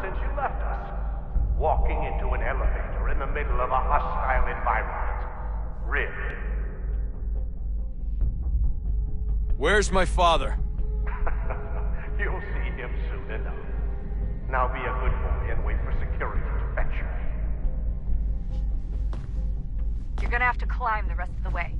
since you left us. Walking into an elevator in the middle of a hostile environment. Rigged. Where's my father? You'll see him soon enough. Now be a good boy and wait for security to fetch you. You're gonna have to climb the rest of the way.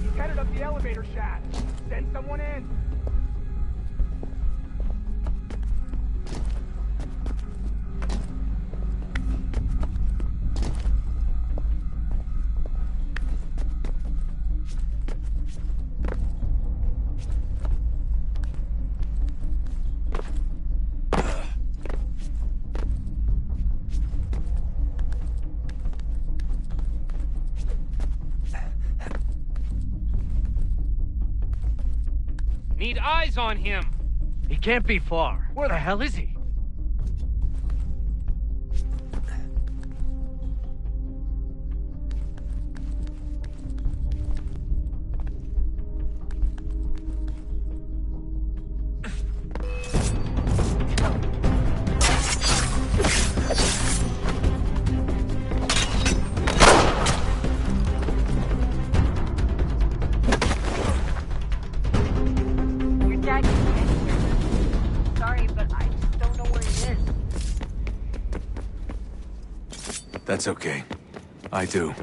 He's headed up the elevator shaft. Send someone in. Need eyes on him. He can't be far. Where the hell is he? Your dad can get here. Sorry, but I just don't know where he is. That's okay. I do.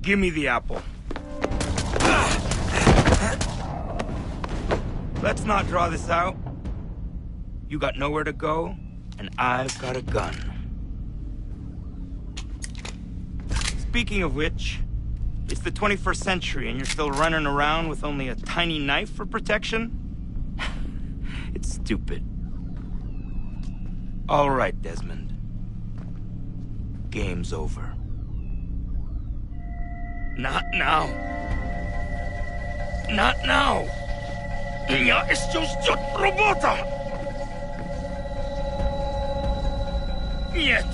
Give me the apple. Let's not draw this out. You got nowhere to go, and I've got a gun. Speaking of which, it's the 21st century and you're still running around with only a tiny knife for protection? It's stupid. All right, Desmond. Game's over. Not now. Not now. Я еще ждет работа. Нет.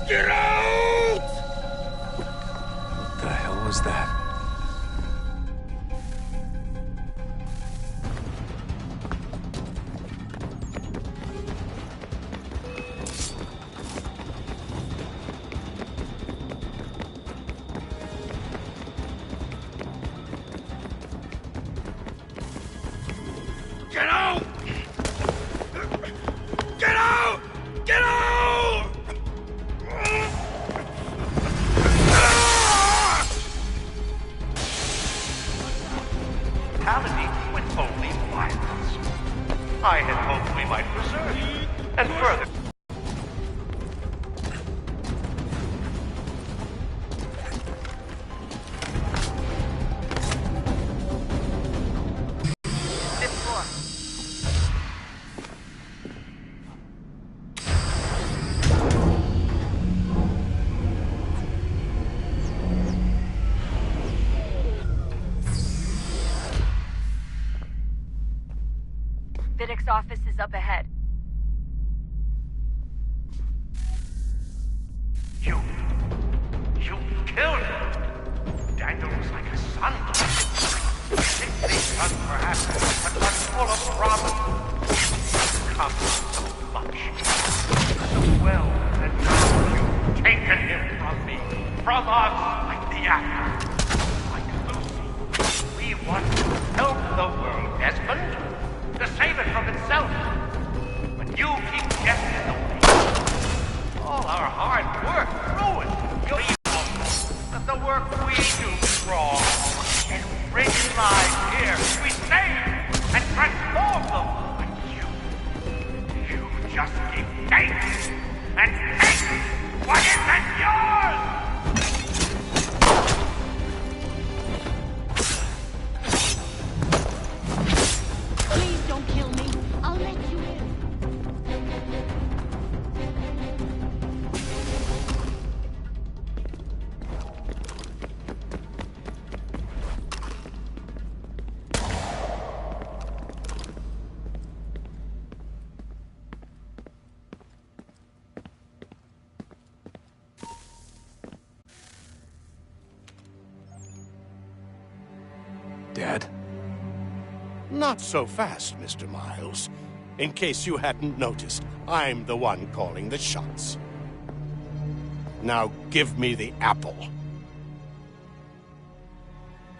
Get out! What the hell was that? Get out! Get out! Get out! Brutality with only violence. I had hoped we might preserve you. And further... Fifth floor. Vidic's office is up ahead. You killed him. Daniel was like a son. A sickly son, perhaps, but one full of promise. Come so much. So well, and now you've taken him from me. From us. I Not so fast, Mr. Miles. In case you hadn't noticed, I'm the one calling the shots. Now give me the apple.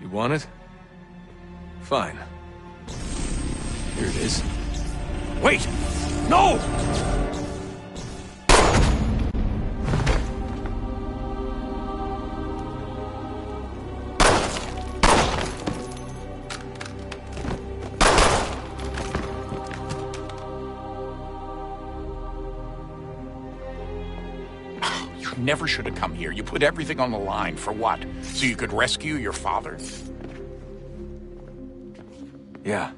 You want it? Fine. Here it is. Wait! No! You never should have come here. You put everything on the line. For what? So you could rescue your father? Yeah.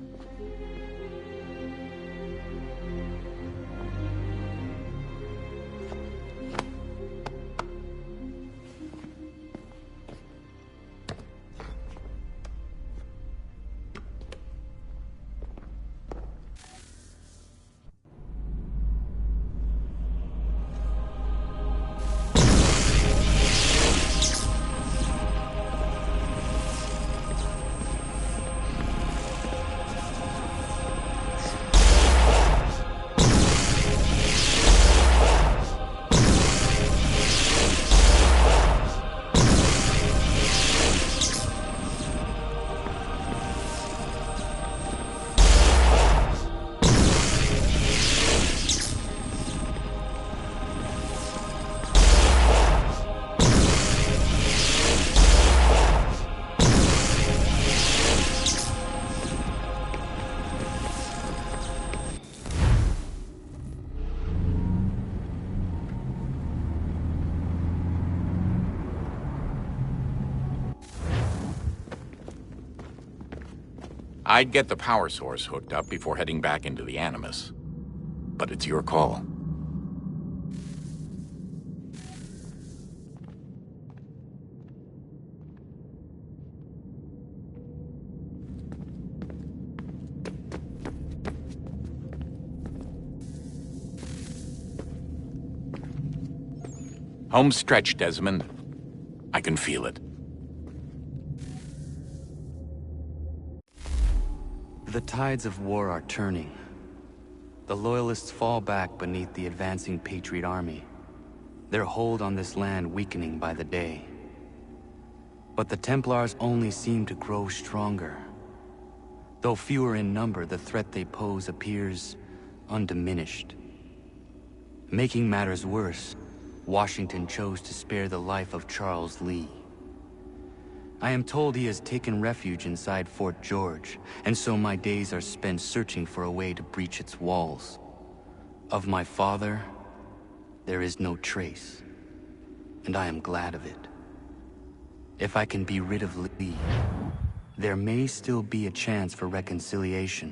I'd get the power source hooked up before heading back into the Animus. But it's your call. Home stretch, Desmond. I can feel it. The tides of war are turning. The Loyalists fall back beneath the advancing Patriot army, their hold on this land weakening by the day. But the Templars only seem to grow stronger. Though fewer in number, the threat they pose appears undiminished. Making matters worse, Washington chose to spare the life of Charles Lee. I am told he has taken refuge inside Fort George, and so my days are spent searching for a way to breach its walls. Of my father, there is no trace, and I am glad of it. If I can be rid of Lee, there may still be a chance for reconciliation.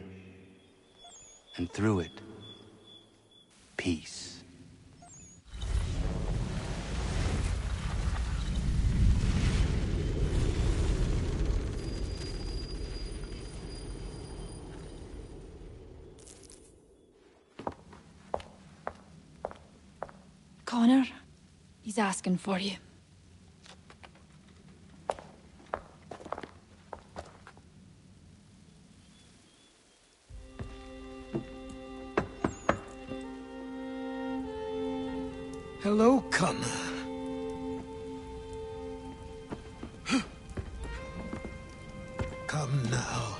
And through it, peace. Connor, he's asking for you. Hello, Connor. Come now.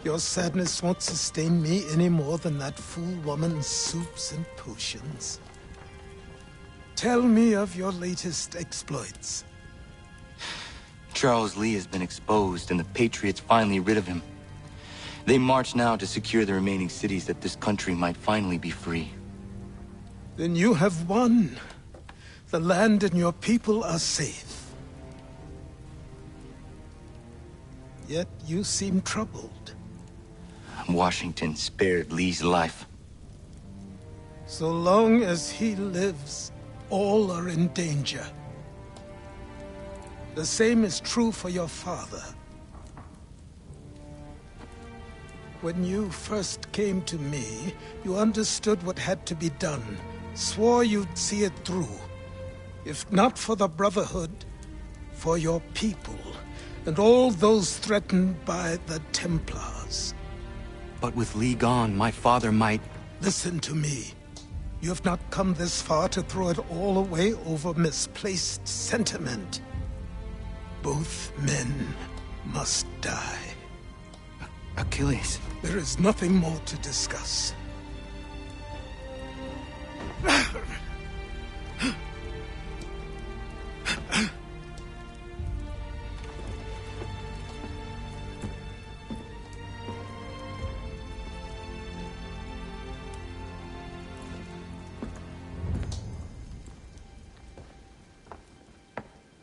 Your sadness won't sustain me any more than that fool woman's soups and potions. Tell me of your latest exploits. Charles Lee has been exposed, and the Patriots finally rid of him. They march now to secure the remaining cities that this country might finally be free. Then you have won. The land and your people are safe. Yet you seem troubled. Washington spared Lee's life. So long as he lives, all are in danger. The same is true for your father. When you first came to me, you understood what had to be done, swore you'd see it through. If not for the Brotherhood, for your people, and all those threatened by the Templars. But with Lee gone, my father might... Listen to me. You have not come this far to throw it all away over misplaced sentiment. Both men must die. Achilles. There is nothing more to discuss.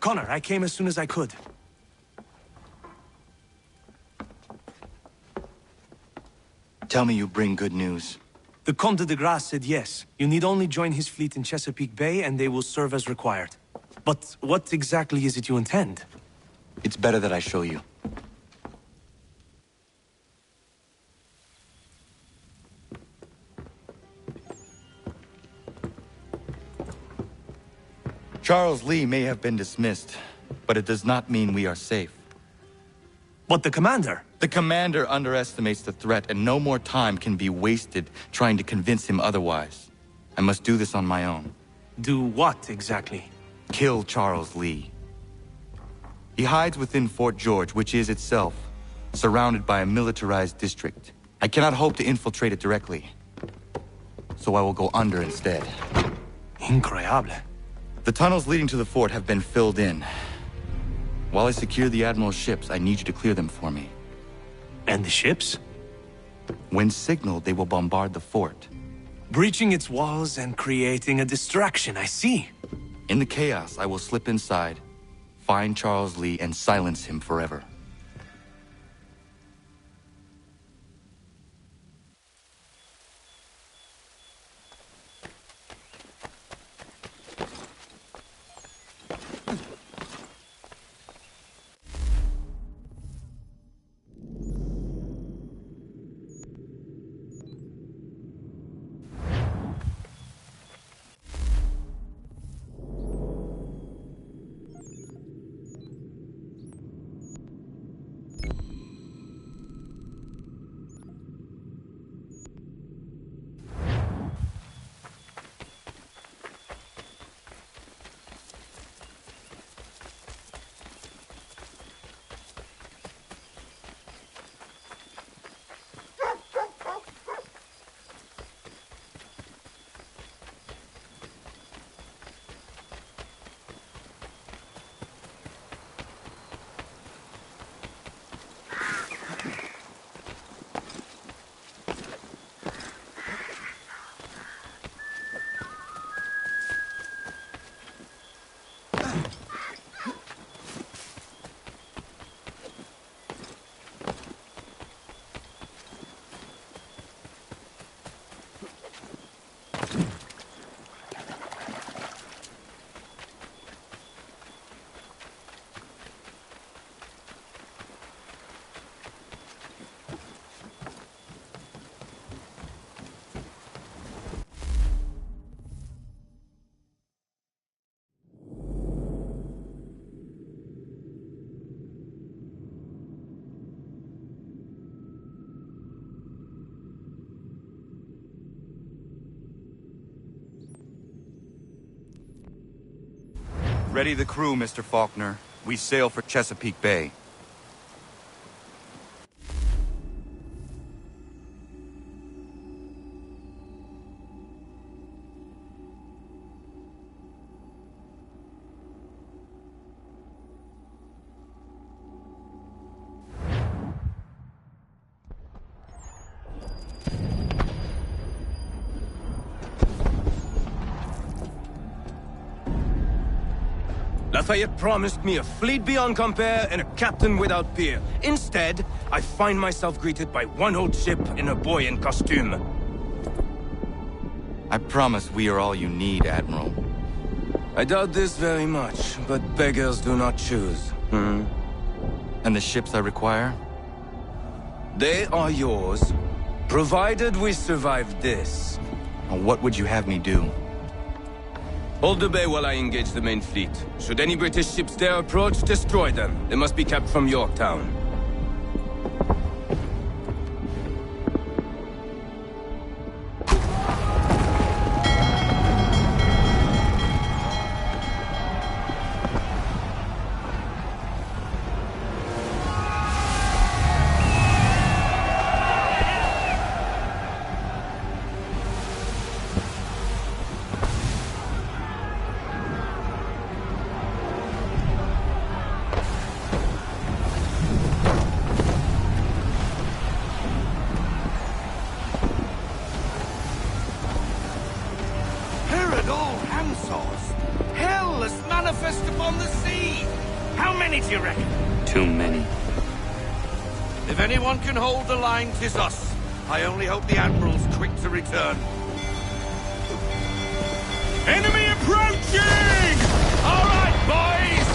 Connor, I came as soon as I could. Tell me you bring good news. The Comte de Grasse said yes. You need only join his fleet in Chesapeake Bay and they will serve as required. But what exactly is it you intend? It's better that I show you. Charles Lee may have been dismissed, but it does not mean we are safe. But the commander? The commander underestimates the threat, and no more time can be wasted trying to convince him otherwise. I must do this on my own. Do what exactly? Kill Charles Lee. He hides within Fort George, which is itself surrounded by a militarized district. I cannot hope to infiltrate it directly, so I will go under instead. Incroyable. The tunnels leading to the fort have been filled in. While I secure the Admiral's ships, I need you to clear them for me. And the ships? When signaled, they will bombard the fort. Breaching its walls and creating a distraction, I see. In the chaos, I will slip inside, find Charles Lee, and silence him forever. Ready the crew, Mr. Faulkner. We sail for Chesapeake Bay. Lafayette promised me a fleet beyond compare and a captain without peer. Instead, I find myself greeted by one old ship and a boy in costume. I promise we are all you need, Admiral. I doubt this very much, but beggars do not choose. And the ships I require? They are yours, provided we survive this. What would you have me do? Hold the bay while I engage the main fleet. Should any British ships dare approach, destroy them. They must be kept from Yorktown. manifest upon the sea! How many do you reckon? Too many. If anyone can hold the line, 'tis us. I only hope the Admiral's quick to return. Enemy approaching! All right, boys!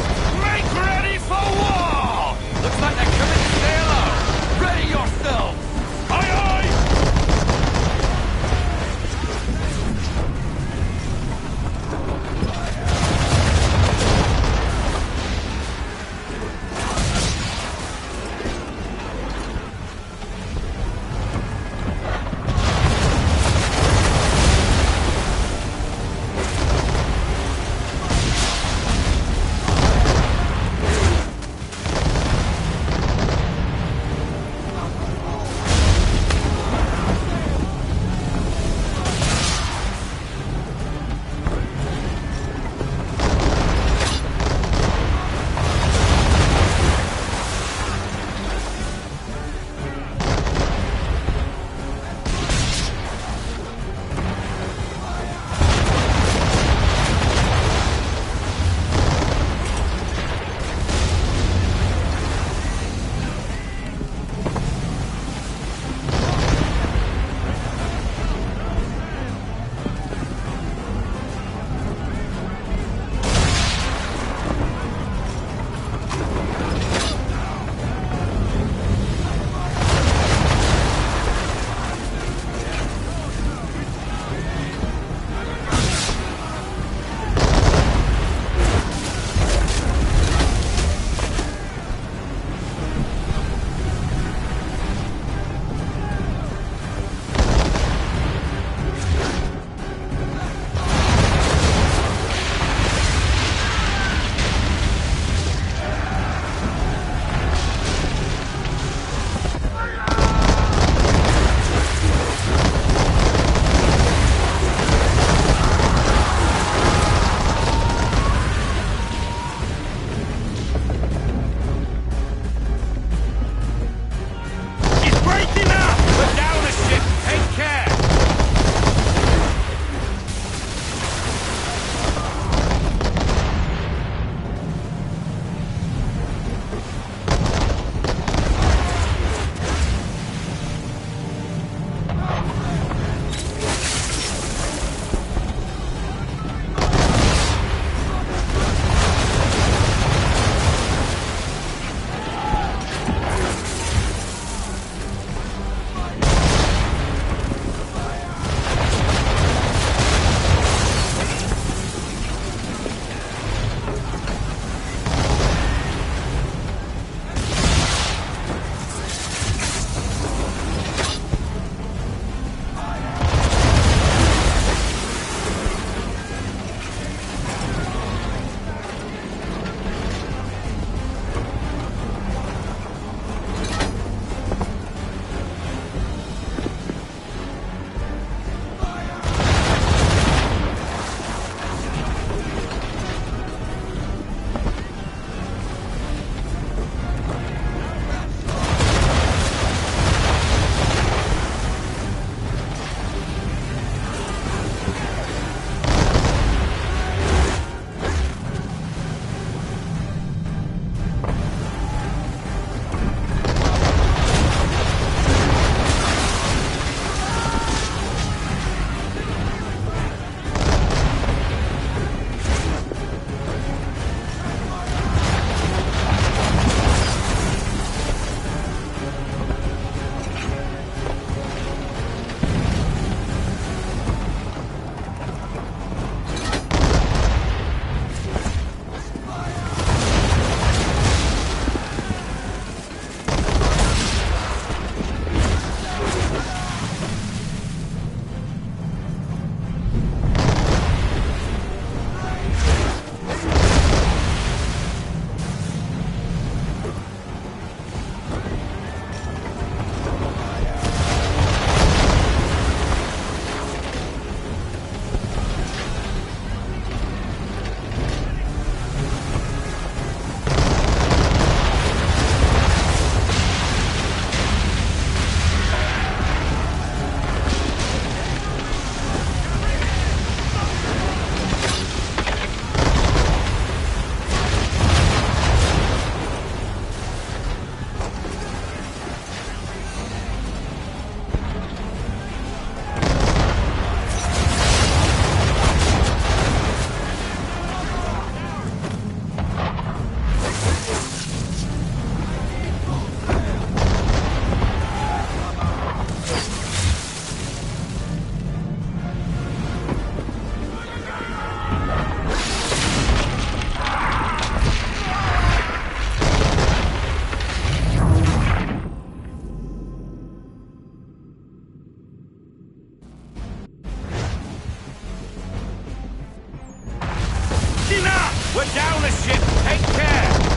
Make ready for war! Looks like they're coming to sail out. Ready yourselves! Aye, aye! We're down a ship! Take care!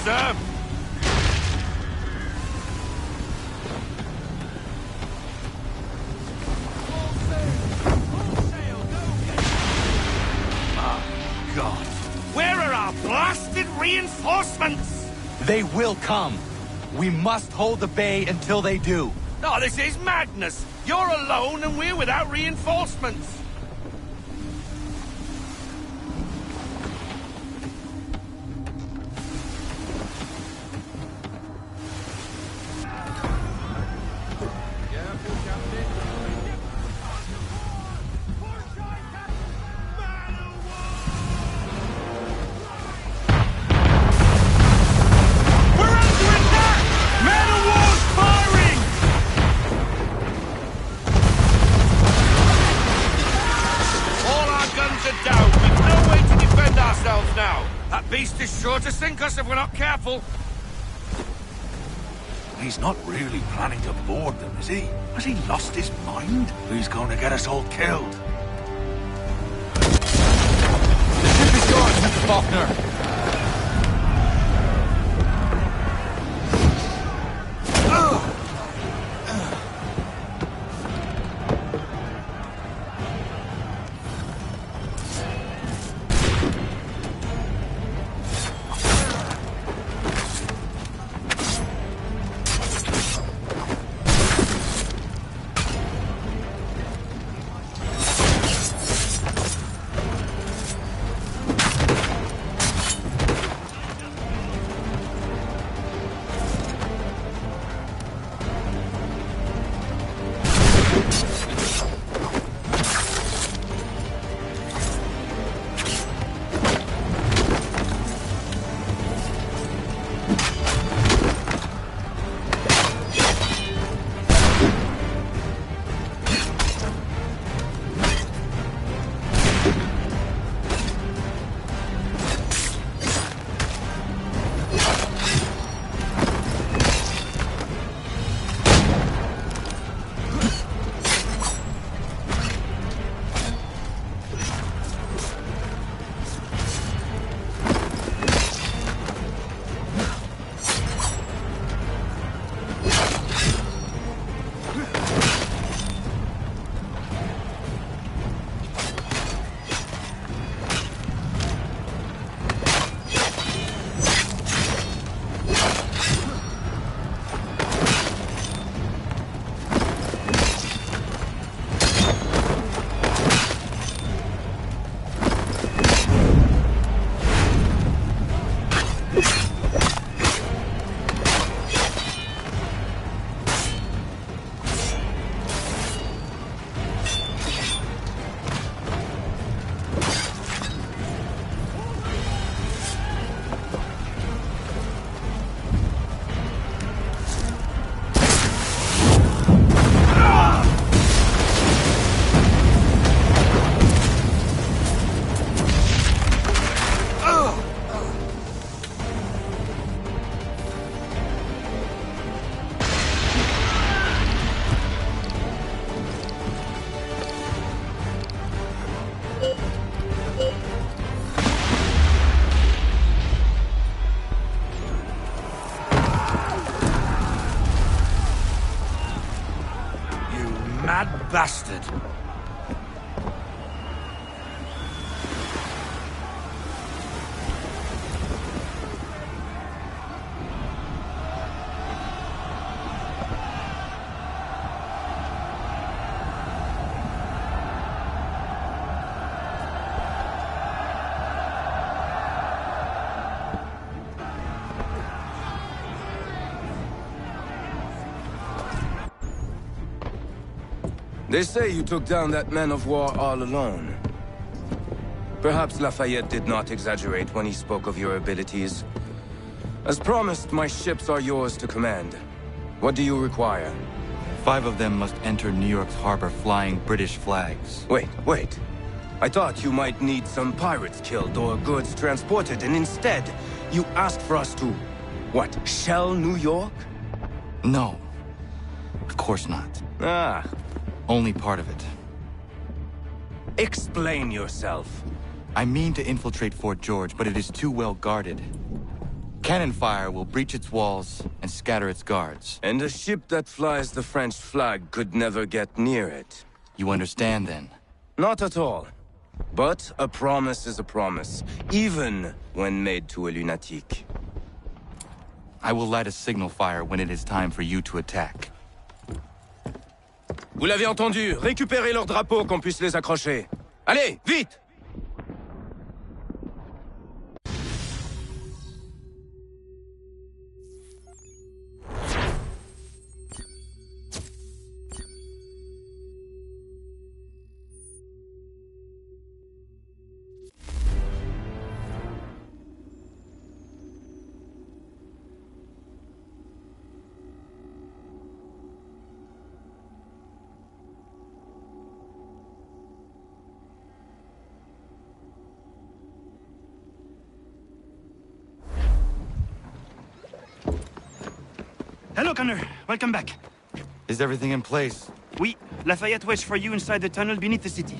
sir! God. Where are our blasted reinforcements? They will come. We must hold the bay until they do. Oh, this is madness! You're alone and we're without reinforcements! Sure to sink us if we're not careful. He's not really planning to board them, is he? Has he lost his mind? He's going to get us all killed. The ship is yours, Mr. Faulkner. Mad bastard. They say you took down that man of war all alone. Perhaps Lafayette did not exaggerate when he spoke of your abilities. As promised, my ships are yours to command. What do you require? 5 of them must enter New York's harbor flying British flags. Wait. I thought you might need some pirates killed or goods transported, and instead, you asked for us to... what, shell New York? No. Of course not. Ah. Only part of it. Explain yourself. I mean to infiltrate Fort George, but it is too well guarded. Cannon fire will breach its walls and scatter its guards. And a ship that flies the French flag could never get near it. You understand, then? Not at all. But a promise is a promise, even when made to a lunatic. I will light a signal fire when it is time for you to attack. Vous l'avez entendu, récupérez leurs drapeaux qu'on puisse les accrocher. Allez, vite! Hello, Connor. Welcome back. Is everything in place? Oui. Lafayette waits for you inside the tunnel beneath the city.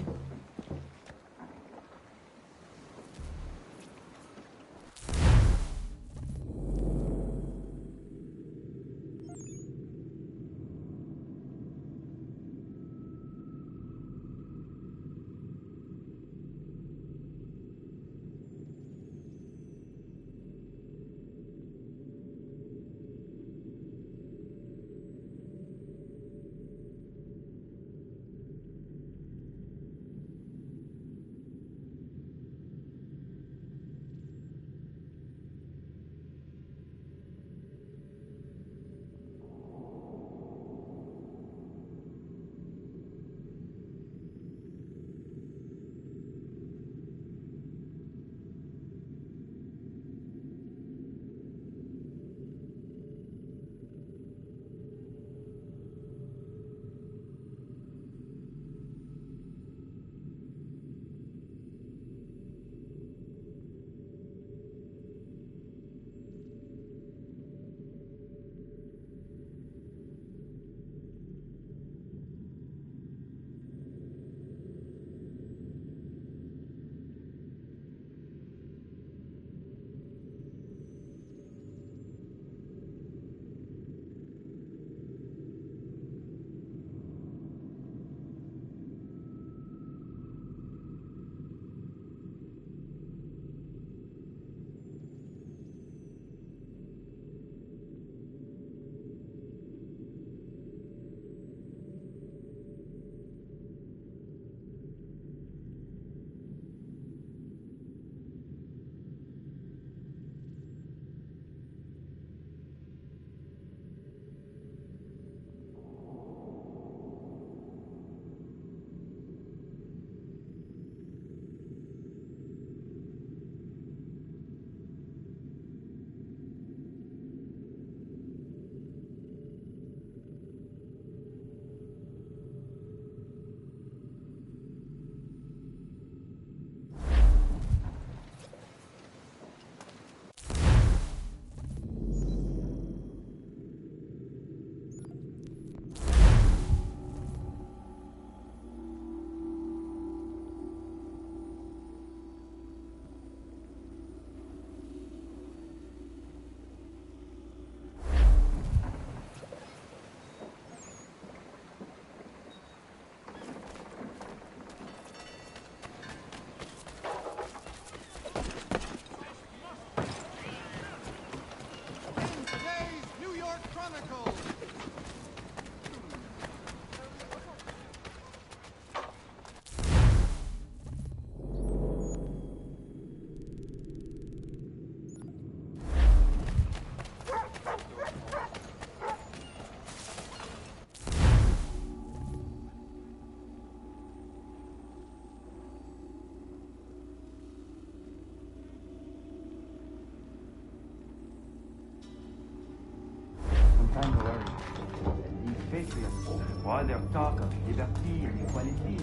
While their talk of liberty and equality.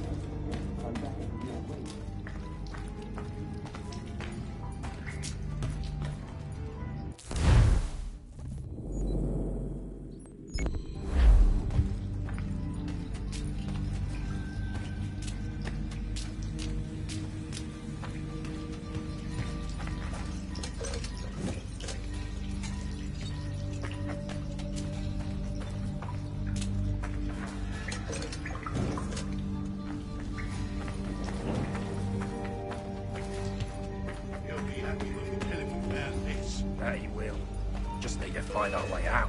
find our way out.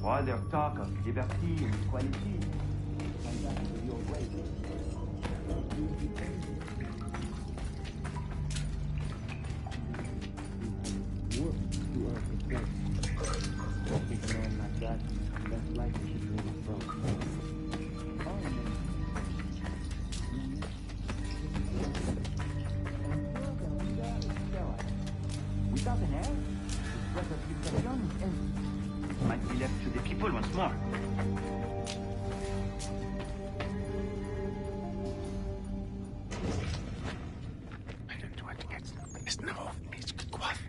All their talk of liberty and equality. Without an heir, the sweat of liberation is empty. Might be left to the people once more. Ist noch nicht gequatscht.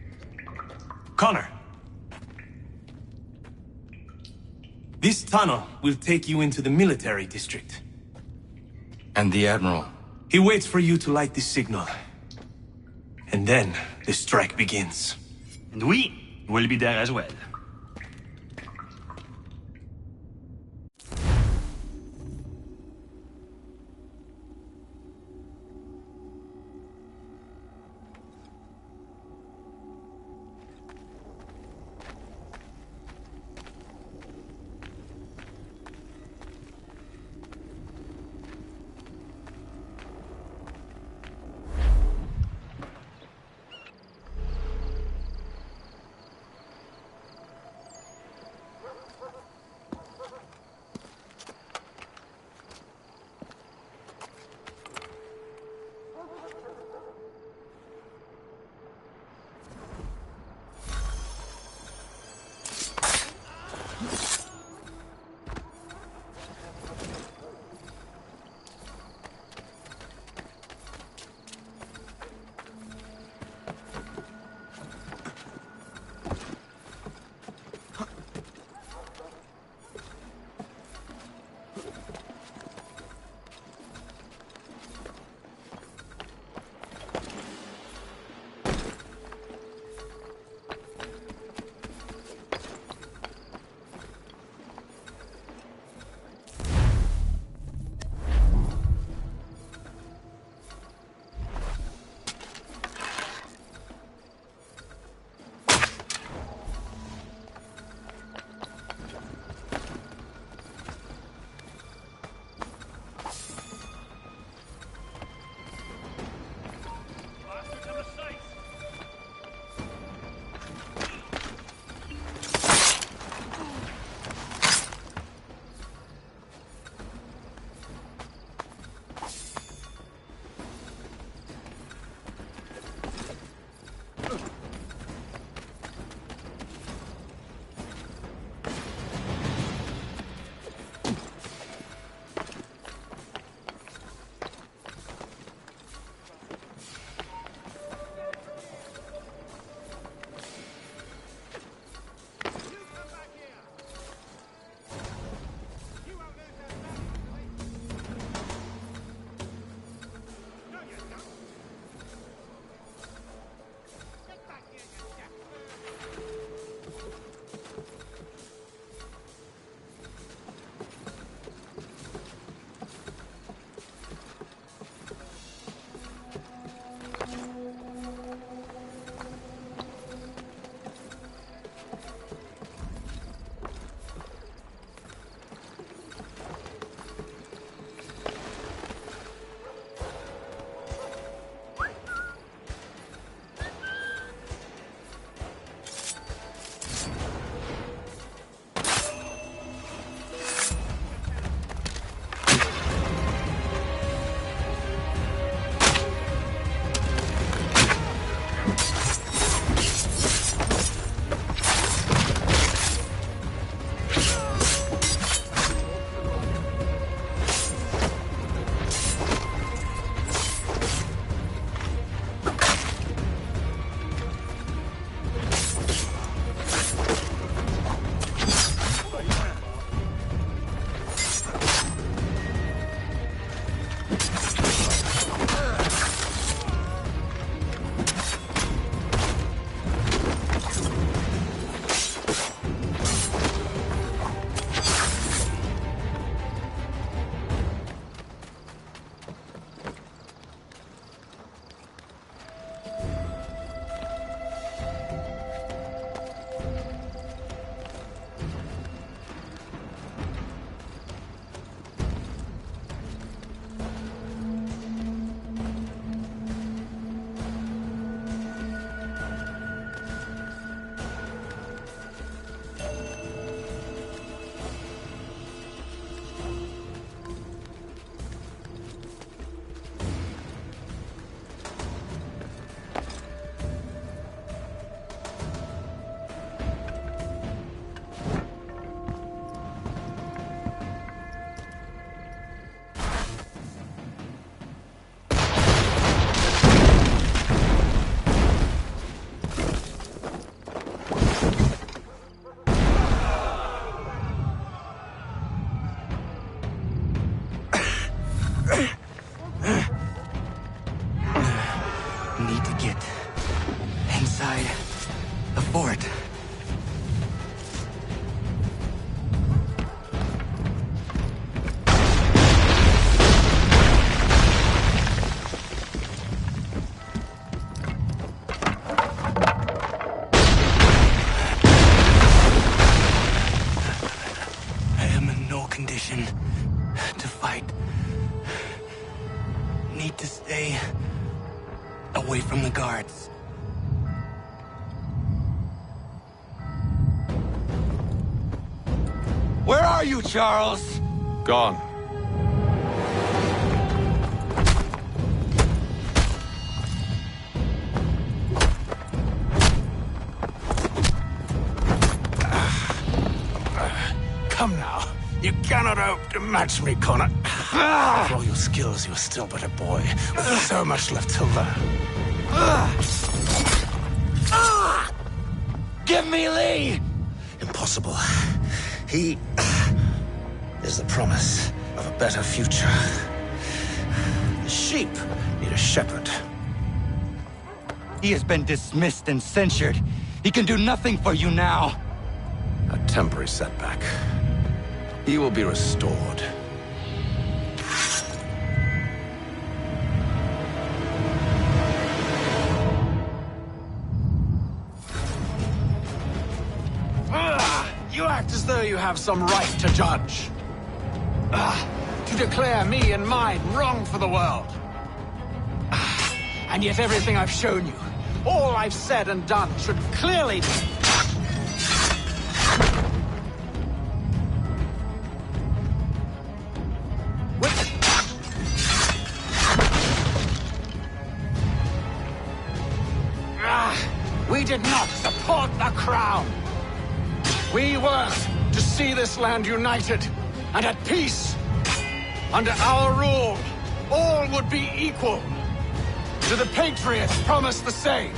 Connor. This tunnel will take you into the military district. And the Admiral? He waits for you to light the signal. And then the strike begins. And we will be there as well. Need to get inside the fort. I am in no condition to fight. Need to stay away from the guards. Where are you, Charles? Gone. Come now. You cannot hope to match me, Connor. For all your skills, you are still but a boy, with so much left to learn. Give me Lee! Impossible. He is the promise of a better future. The sheep need a shepherd. He has been dismissed and censured. He can do nothing for you now. A temporary setback. He will be restored. You act as though you have some right to judge. To declare me and mine wrong for the world. And yet everything I've shown you, all I've said and done, should clearly... We did not support the crown. We worked to see this land united and at peace. Under our rule, all would be equal. To the patriots promised the same.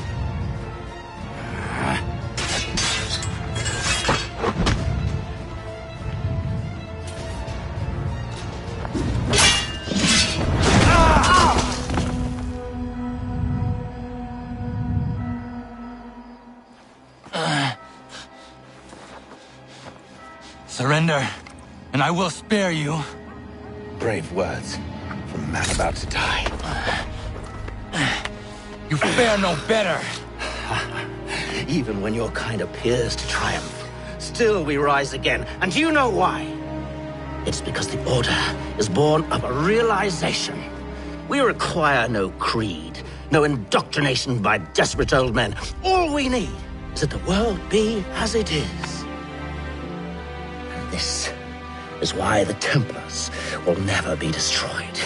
Surrender, and I will spare you. Brave words from a man about to die. You fare no better. Even when your kind appears to triumph, still we rise again. And do you know why? It's because the Order is born of a realization. We require no creed, no indoctrination by desperate old men. All we need is that the world be as it is. And this is why the Templars will never be destroyed.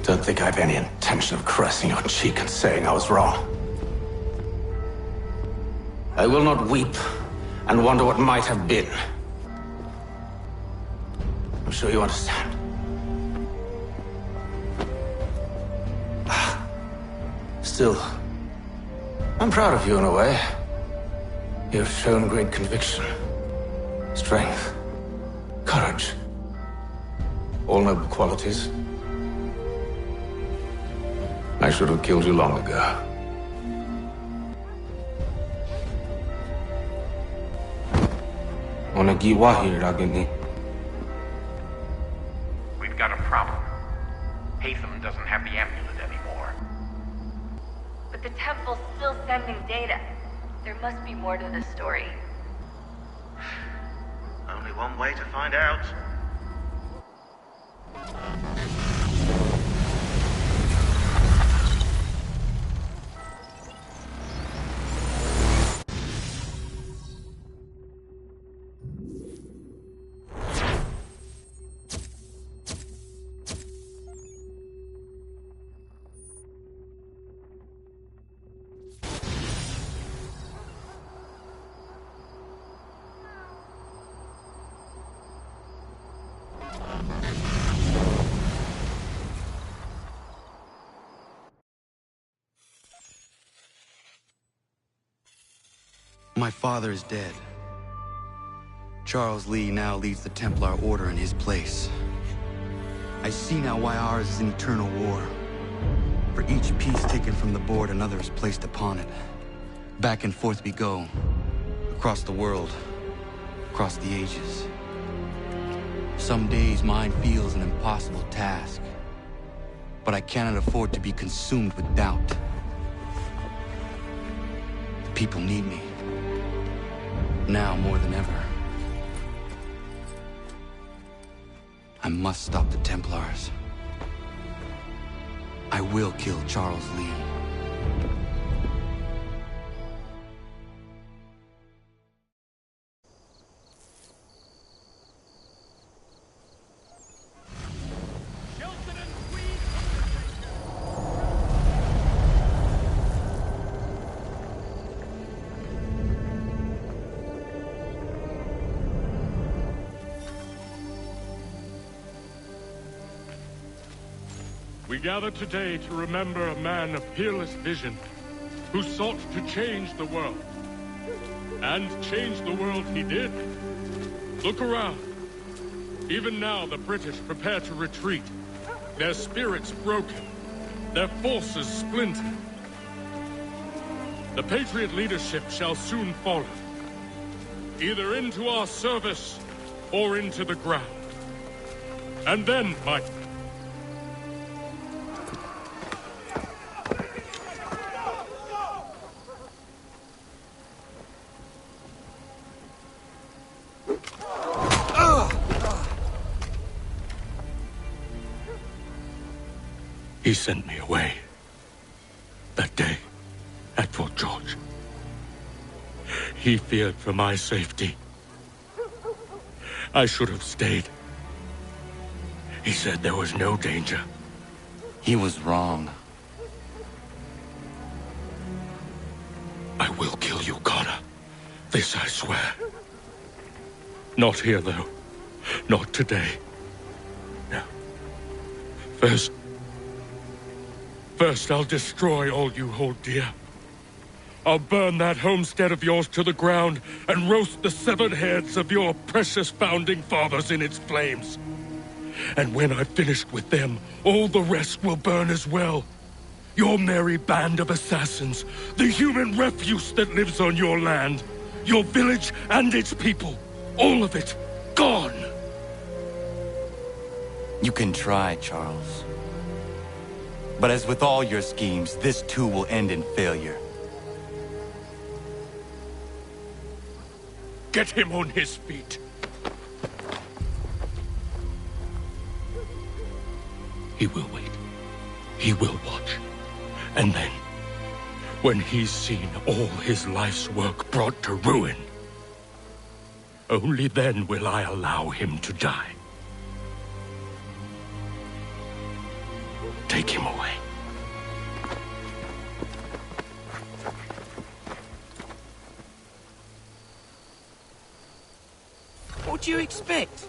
Don't think I have any intention of caressing your cheek and saying I was wrong. I will not weep and wonder what might have been. I'm sure you understand. Still, I'm proud of you in a way. You have shown great conviction, strength, courage. All noble qualities. I should have killed you long ago. We've got a problem. Hatham doesn't have the amulet anymore. But the temple's still sending data. There must be more to this story. Only one way to find out. My father is dead. Charles Lee now leads the Templar Order in his place. I see now why ours is an eternal war. For each piece taken from the board, another is placed upon it. Back and forth we go. Across the world. Across the ages. Some days mine feels an impossible task. But I cannot afford to be consumed with doubt. The people need me. Now more than ever. I must stop the Templars. I will kill Charles Lee. We gather today to remember a man of peerless vision who sought to change the world. And change the world he did. Look around. Even now the British prepare to retreat. Their spirits broken. Their forces splintered. The Patriot leadership shall soon follow. Either into our service or into the ground. And then, my... He sent me away. That day, at Fort George. He feared for my safety. I should have stayed. He said there was no danger. He was wrong. I will kill you, Connor. This I swear. Not here, though. Not today. No. First, I'll destroy all you hold dear. I'll burn that homestead of yours to the ground and roast the severed heads of your precious founding fathers in its flames. And when I've finished with them, all the rest will burn as well. Your merry band of assassins, the human refuse that lives on your land, your village and its people, all of it, gone. You can try, Charles. But as with all your schemes, this too will end in failure. Get him on his feet. He will wait. He will watch. And then, when he's seen all his life's work brought to ruin, only then will I allow him to die. Take him away. What do you expect?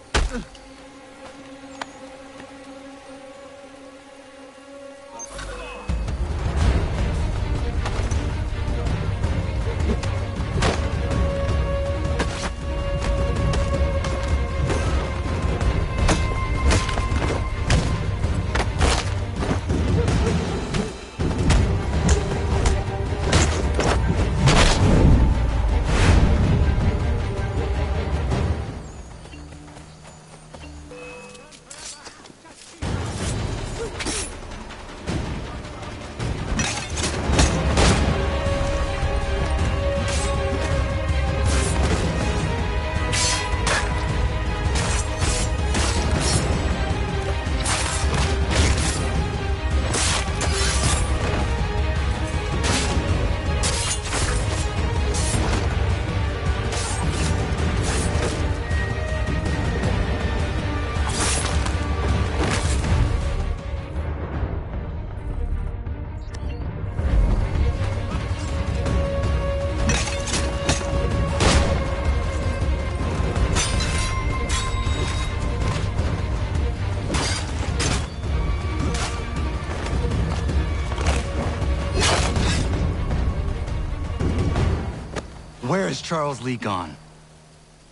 Where is Charles Lee gone?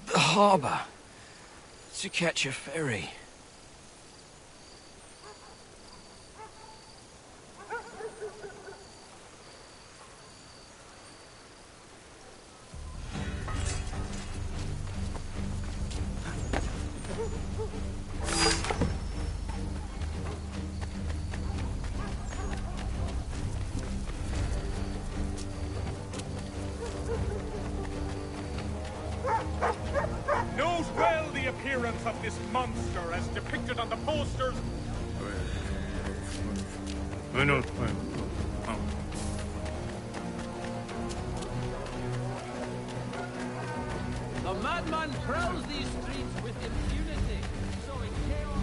The harbor. To catch a ferry. Knows well the appearance of this monster as depicted on the posters. The madman prowls these streets with impunity, sowing chaos.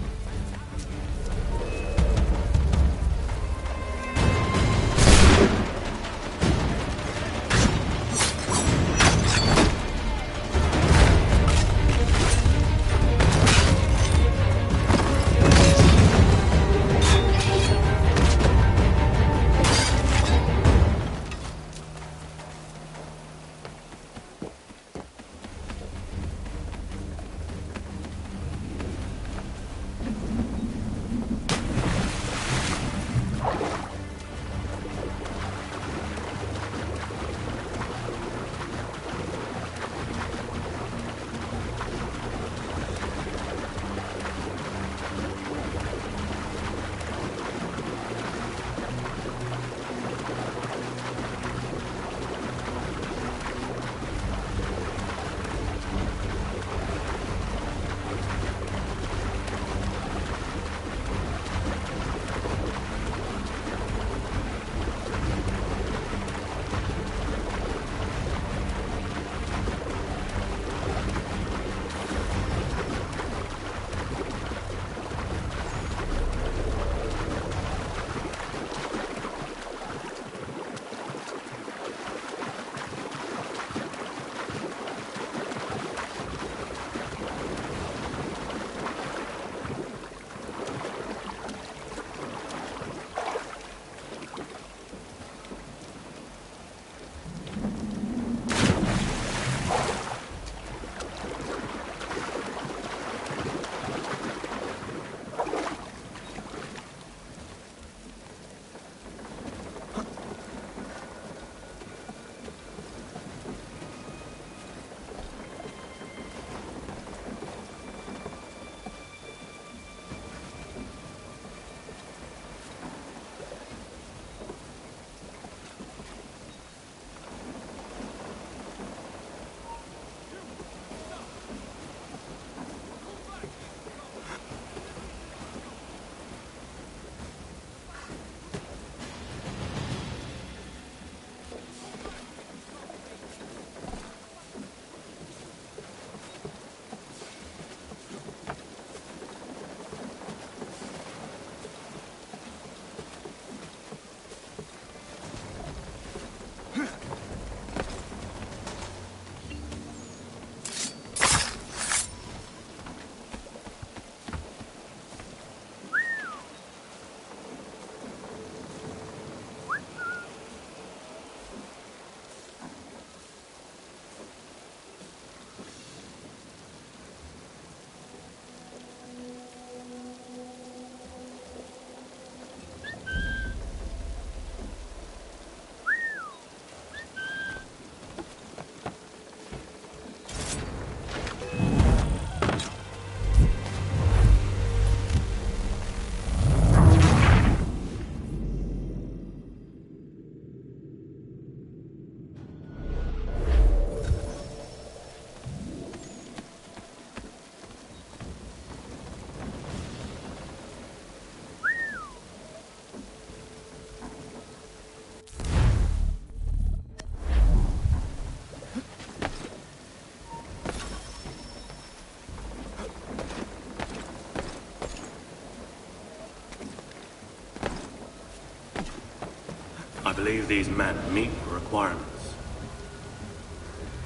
I believe these men meet the requirements.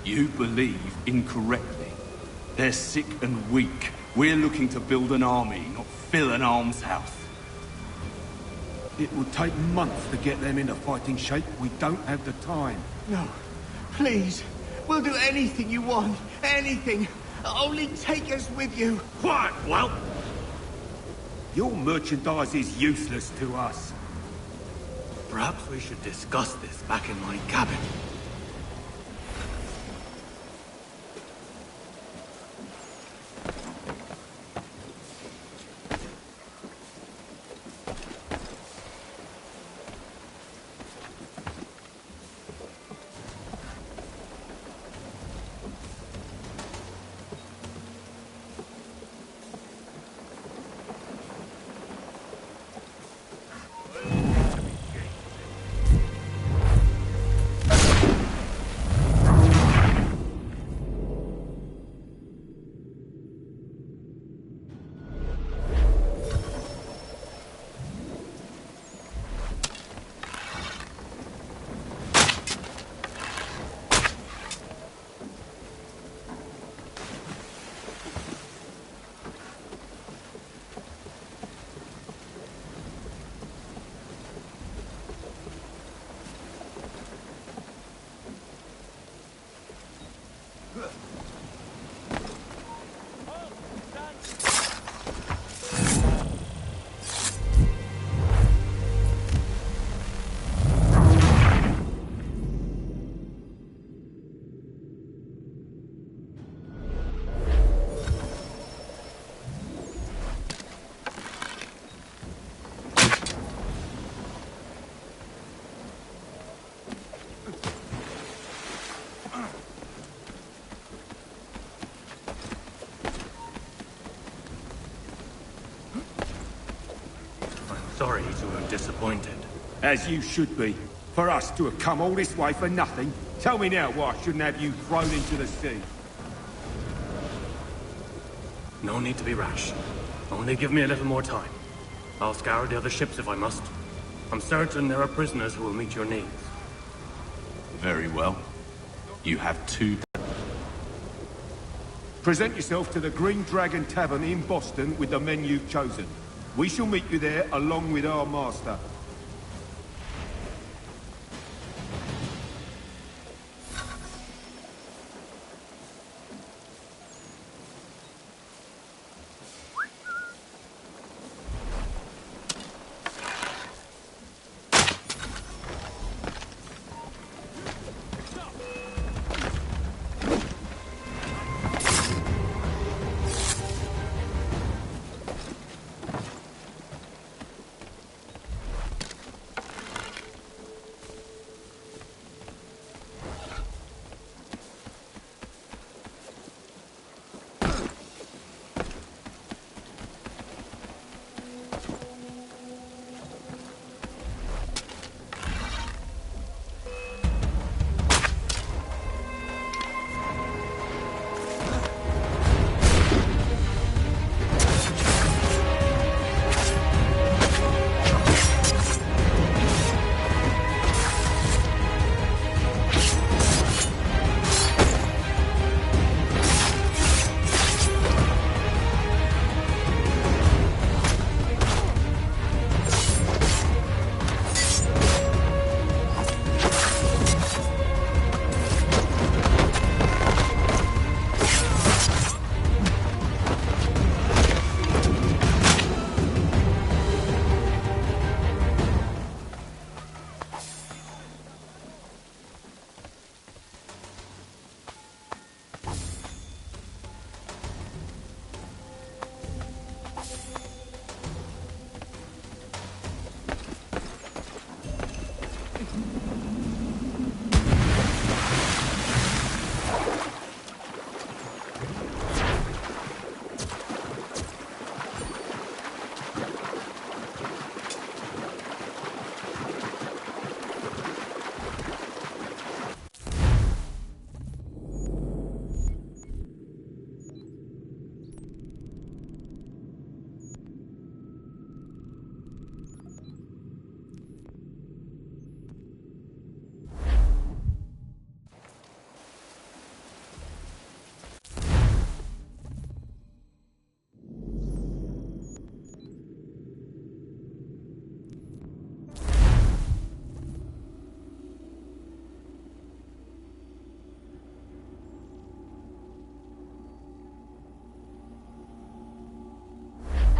You believe incorrectly. They're sick and weak. We're looking to build an army, not fill an almshouse. It will take months to get them into fighting shape. We don't have the time. No. Please. We'll do anything you want. Anything. Only take us with you. Quiet, whelp! Your merchandise is useless to us. Perhaps we should discuss this back in my cabin. Sorry to have disappointed. As you should be. For us to have come all this way for nothing. Tell me now why I shouldn't have you thrown into the sea. No need to be rash. Only give me a little more time. I'll scour the other ships if I must. I'm certain there are prisoners who will meet your needs. Very well. You have 2 Present yourself to the Green Dragon Tavern in Boston with the men you've chosen. We shall meet you there along with our master.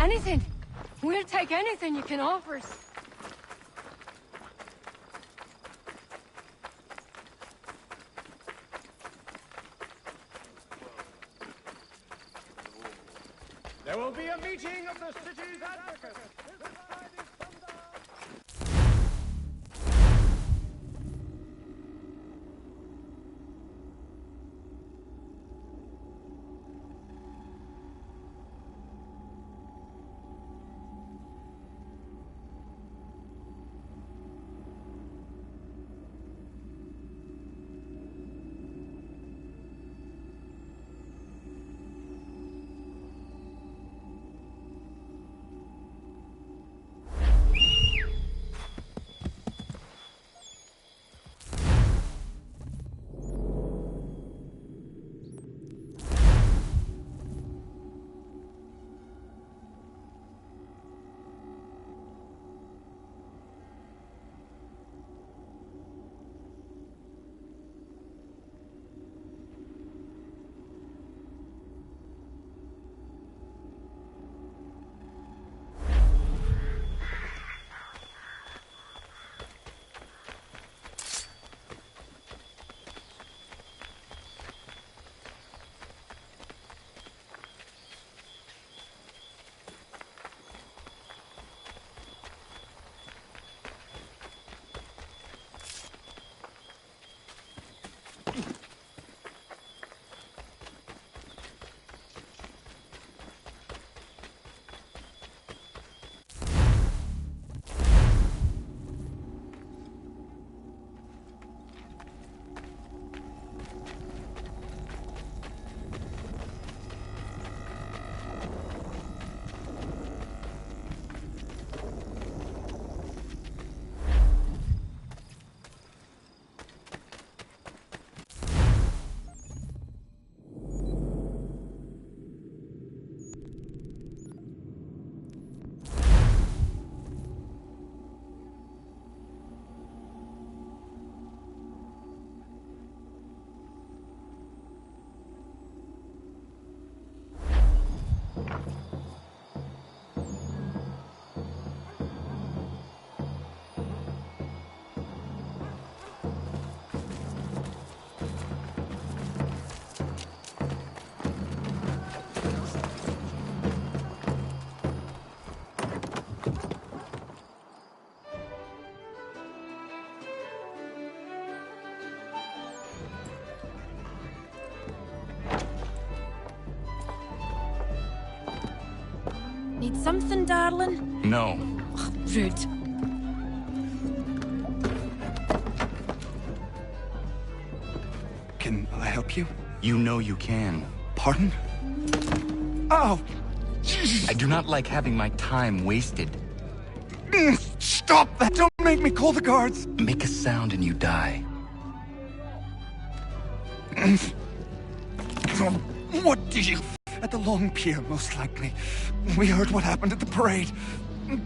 Anything. We'll take anything you can offer us. There will be a meeting of the city's advocates. Need something, darling? No. Ugh, rude. Can I help you? You know you can. Pardon? Oh! I do not like having my time wasted. Stop that! Don't make me call the guards! Make a sound and you die. What do you... At the Long Pier, most likely. We heard what happened at the parade.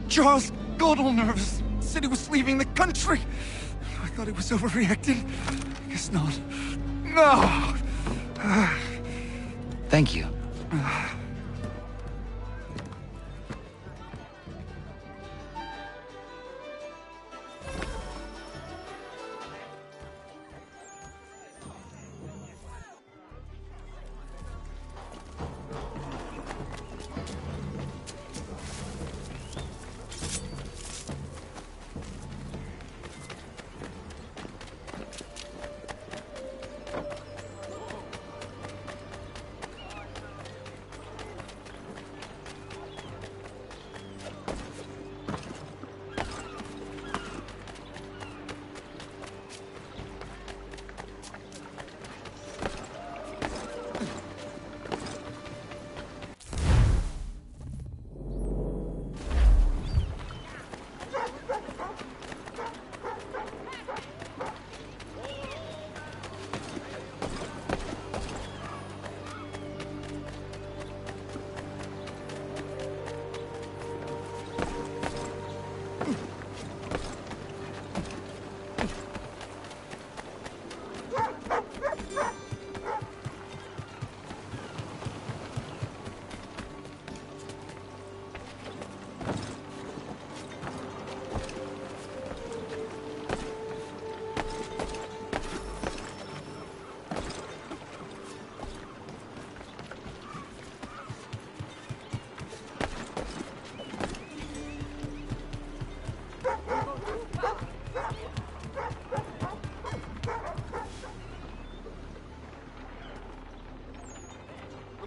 Charles got all nervous. Said he was leaving the country. I thought he was overreacting. Guess not. No! Thank you.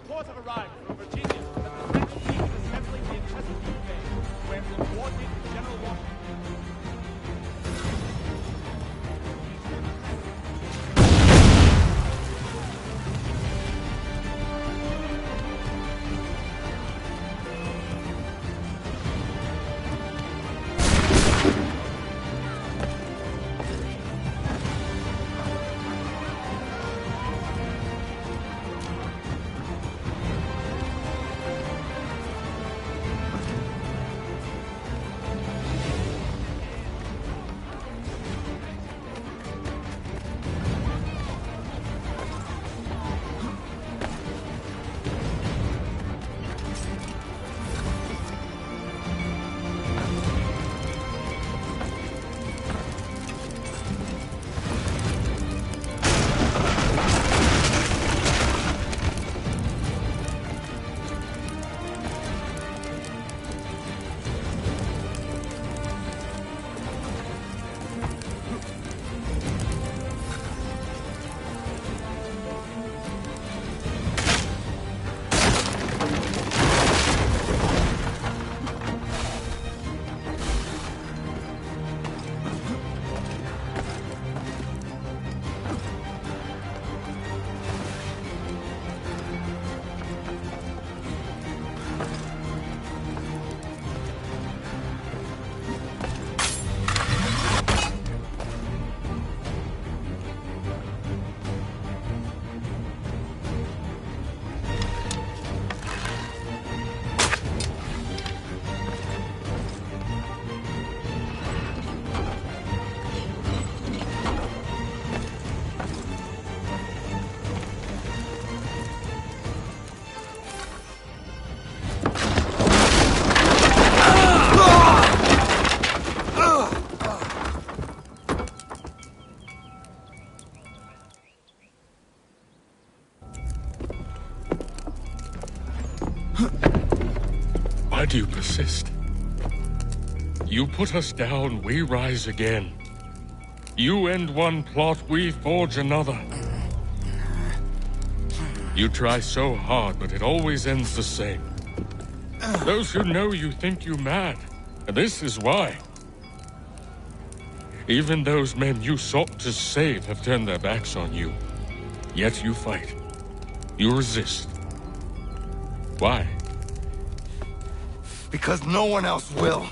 Reports have arrived from Virginia that the French fleet is assembling in Chesapeake Bay, where it will coordinate with General Washington. Why do you persist? You put us down, we rise again. You end one plot, we forge another. You try so hard, but it always ends the same. Those who know you think you mad, and this is why. Even those men you sought to save have turned their backs on you. Yet you fight. You resist. Why? Because no one else will.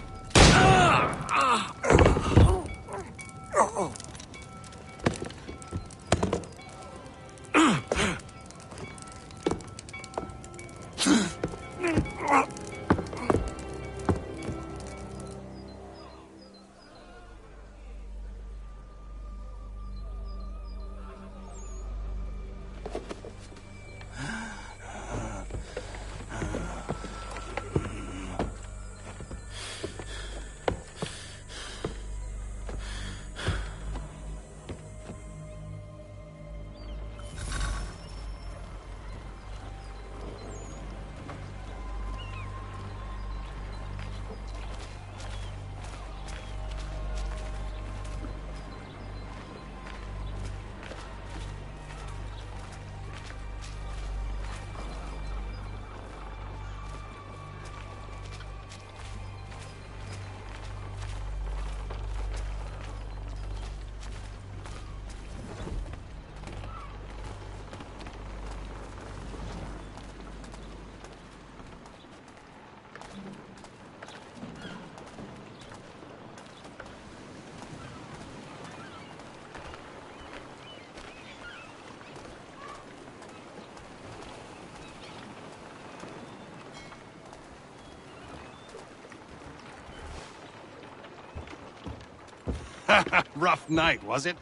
Rough night, was it?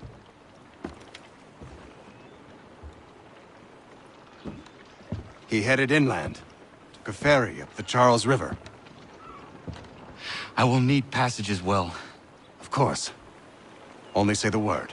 He headed inland. Took a ferry up the Charles River. I will need passage as well. Of course. Only say the word.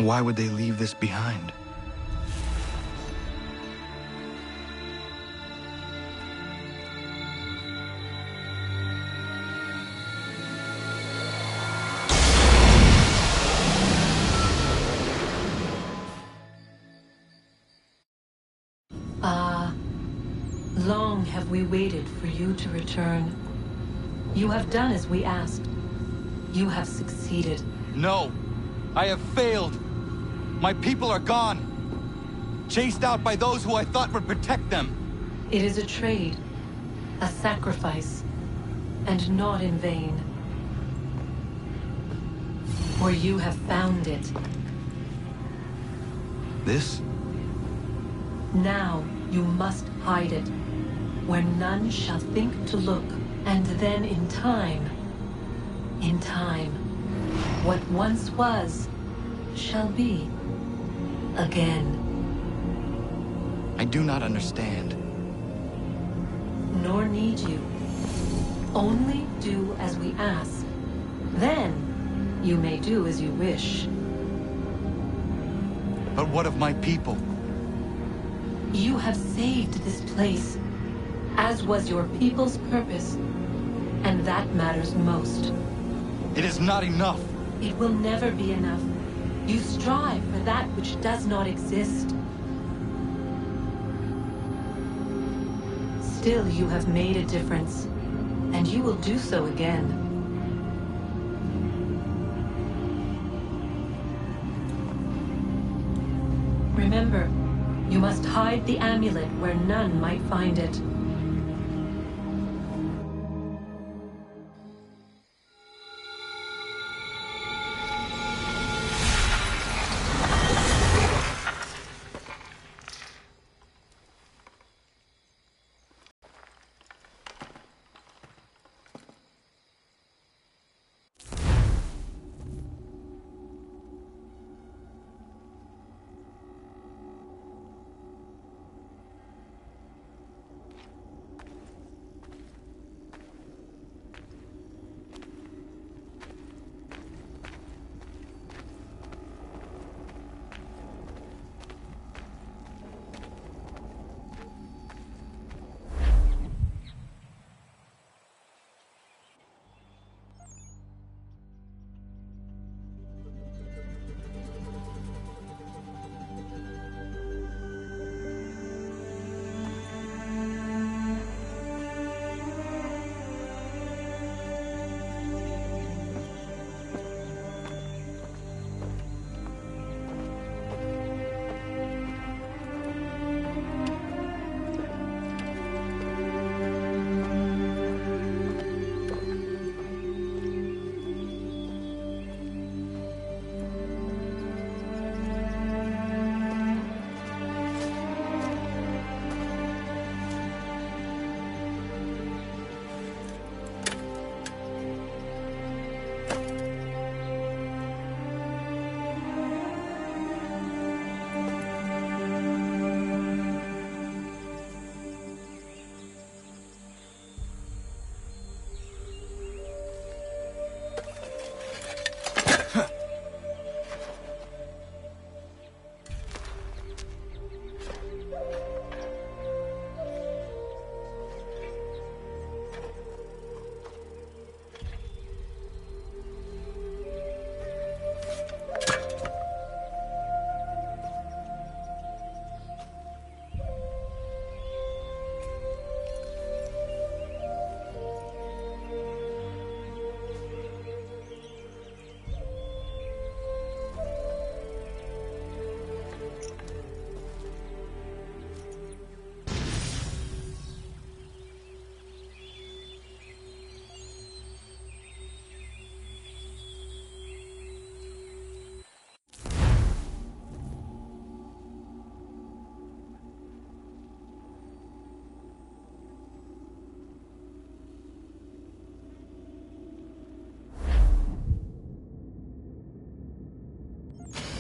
Why would they leave this behind? Long have we waited for you to return. You have done as we asked. You have succeeded. No! I have failed! My people are gone! Chased out by those who I thought would protect them! It is a trade, a sacrifice, and not in vain. For you have found it. This? Now you must hide it, where none shall think to look, and then in time, what once was, shall be again. I do not understand. Nor need you. Only do as we ask. Then, you may do as you wish. But what of my people? You have saved this place, as was your people's purpose, and that matters most. It is not enough. It will never be enough. You strive for that which does not exist. Still, you have made a difference, and you will do so again. Remember, you must hide the amulet where none might find it.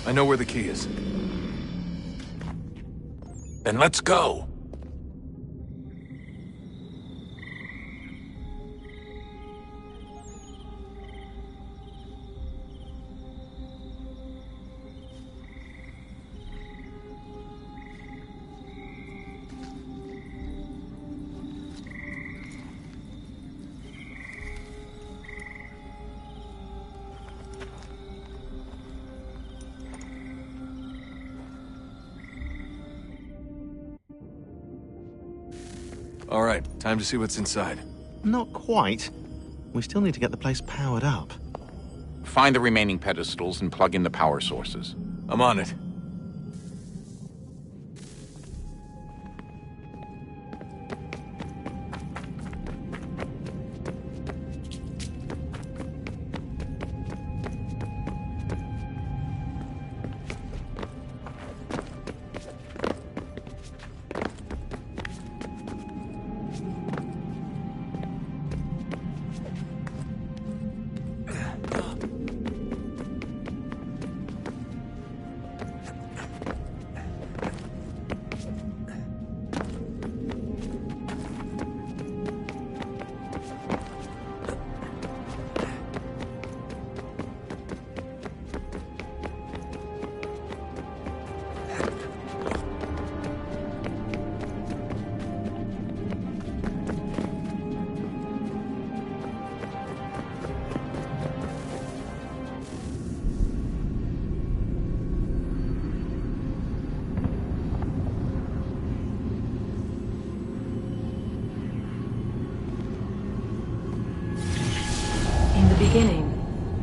I know where the key is. Then let's go. All right, time to see what's inside. Not quite. We still need to get the place powered up. Find the remaining pedestals and plug in the power sources. I'm on it. Beginning,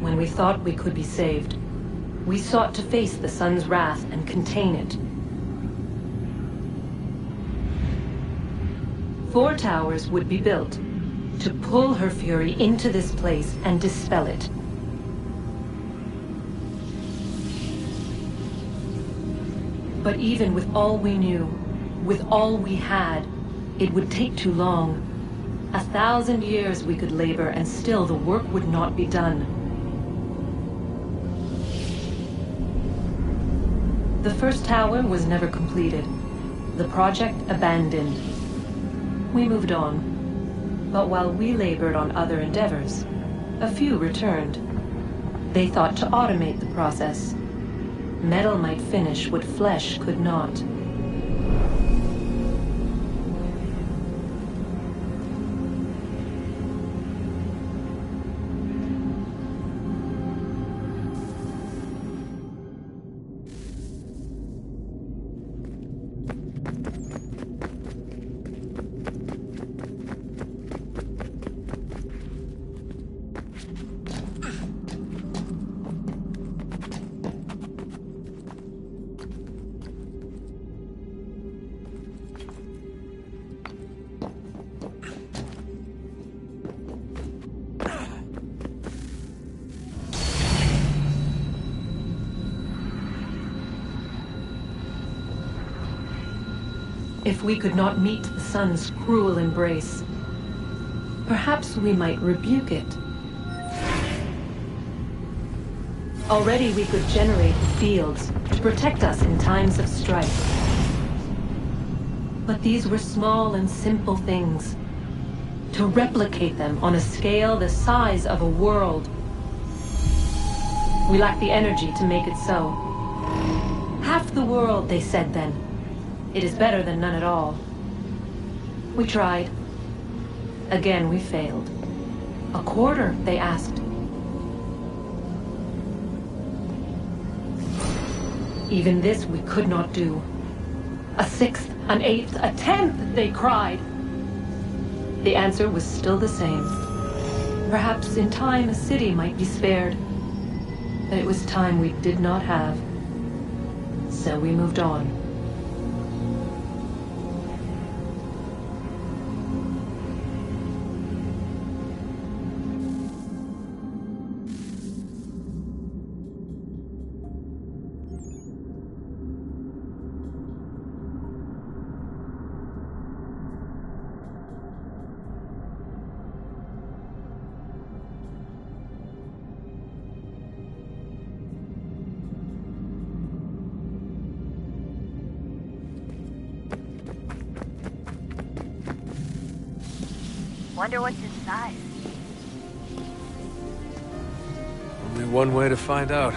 when we thought we could be saved, we sought to face the sun's wrath and contain it. 4 towers would be built to pull her fury into this place and dispel it. But even with all we knew, with all we had, it would take too long. 1,000 years we could labor, and still the work would not be done. The first tower was never completed. The project abandoned. We moved on. But while we labored on other endeavors, a few returned. They thought to automate the process. Metal might finish what flesh could not. If we could not meet the sun's cruel embrace, perhaps we might rebuke it. Already we could generate fields to protect us in times of strife. But these were small and simple things. To replicate them on a scale the size of a world, we lack the energy to make it so. Half the world, they said then. It is better than none at all. We tried. Again, we failed. A quarter, they asked. Even this we could not do. A 1/6, an 1/8, a 1/10, they cried. The answer was still the same. Perhaps in time a city might be spared. But it was time we did not have. So we moved on. Wonder what's inside. Only one way to find out.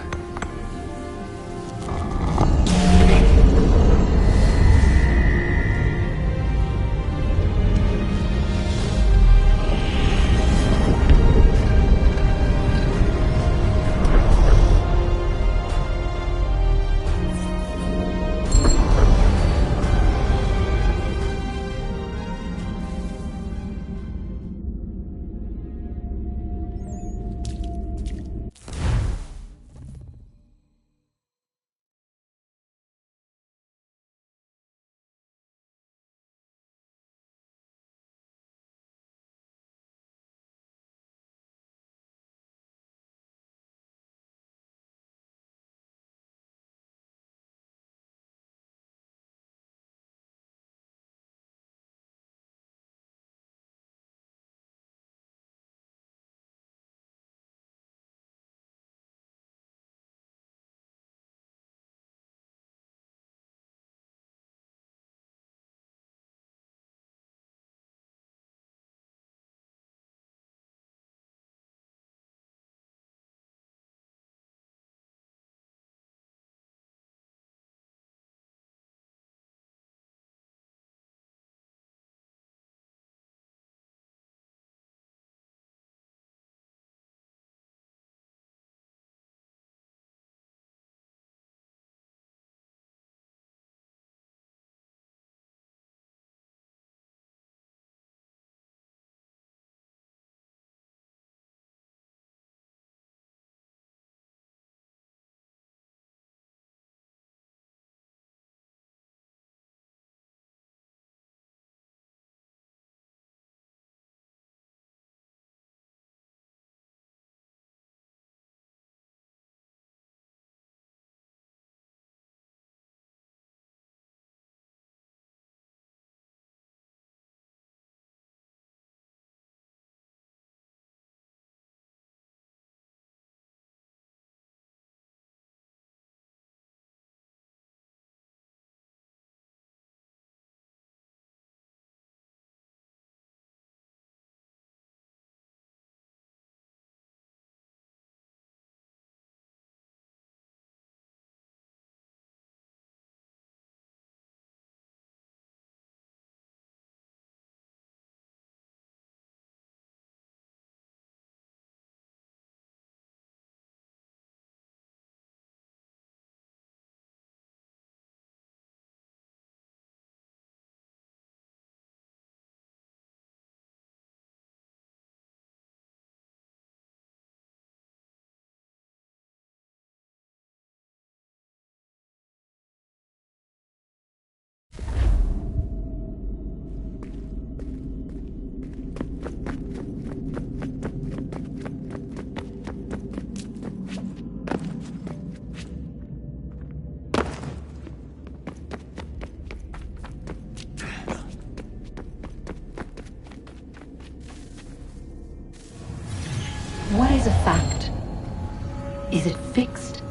Is it fixed?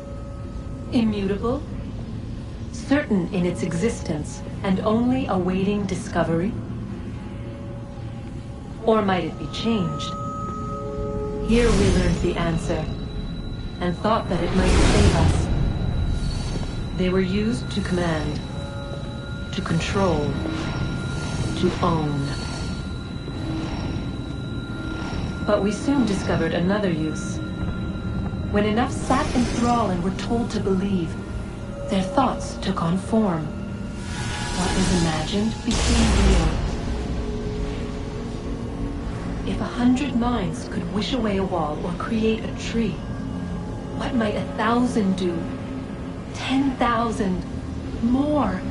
Immutable? Certain in its existence and only awaiting discovery? Or might it be changed? Here we learned the answer, and thought that it might save us. They were used to command, to control, to own. But we soon discovered another use. When enough sat in thrall and were told to believe, their thoughts took on form. What was imagined became real. If 100 minds could wish away a wall or create a tree, what might 1,000 do? 10,000? More?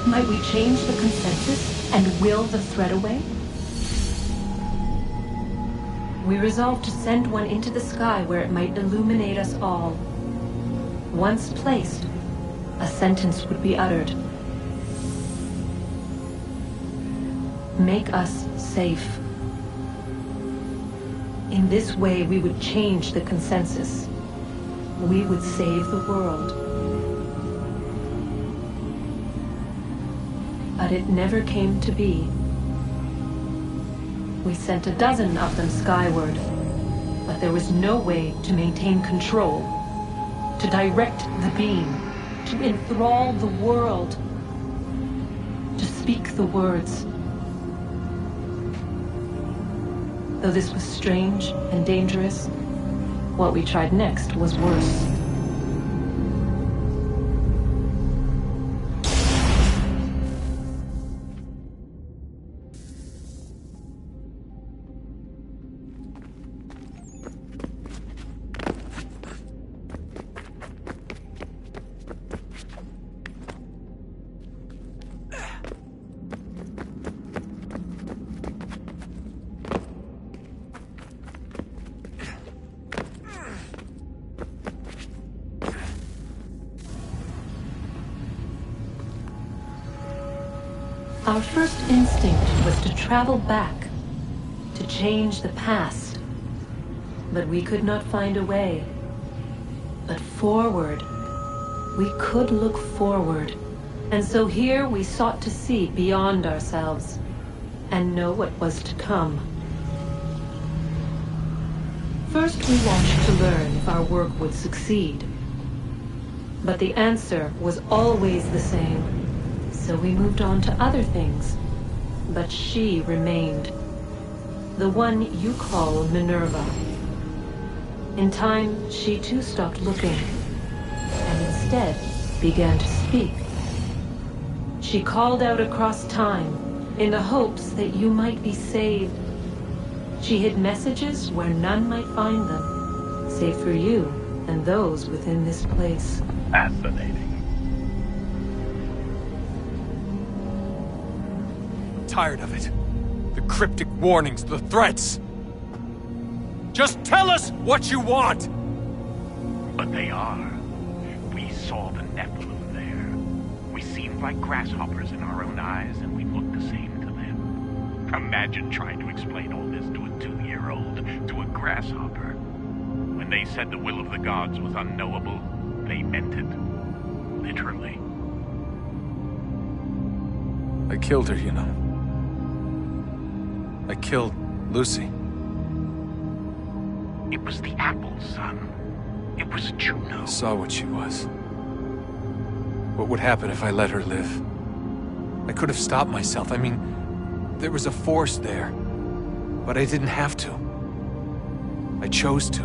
Might we change the consensus and will the threat away? We resolved to send one into the sky where it might illuminate us all. Once placed, a sentence would be uttered. Make us safe. In this way, we would change the consensus. We would save the world. But it never came to be. We sent a dozen of them skyward, but there was no way to maintain control, to direct the beam, to enthrall the world, to speak the words. Though this was strange and dangerous, what we tried next was worse. Our first instinct was to travel back, to change the past. But we could not find a way. But forward, we could look forward. And so here we sought to see beyond ourselves, and know what was to come. First we watched to learn if our work would succeed. But the answer was always the same. So we moved on to other things. But she remained. The one you call Minerva. In time, she too stopped looking, and instead began to speak. She called out across time, in the hopes that you might be saved. She hid messages where none might find them, save for you and those within this place. Fascinating. Tired of it. The cryptic warnings, the threats. Just tell us what you want! But they are. We saw the Nephilim there. We seemed like grasshoppers in our own eyes, and we looked the same to them. Imagine trying to explain all this to a 2-year-old, to a grasshopper. When they said the will of the gods was unknowable, they meant it. Literally. I killed her, you know. I killed Lucy. It was the apple, son. It was Juno. I saw what she was. What would happen if I let her live? I could have stopped myself. I mean, there was a force there. But I didn't have to. I chose to.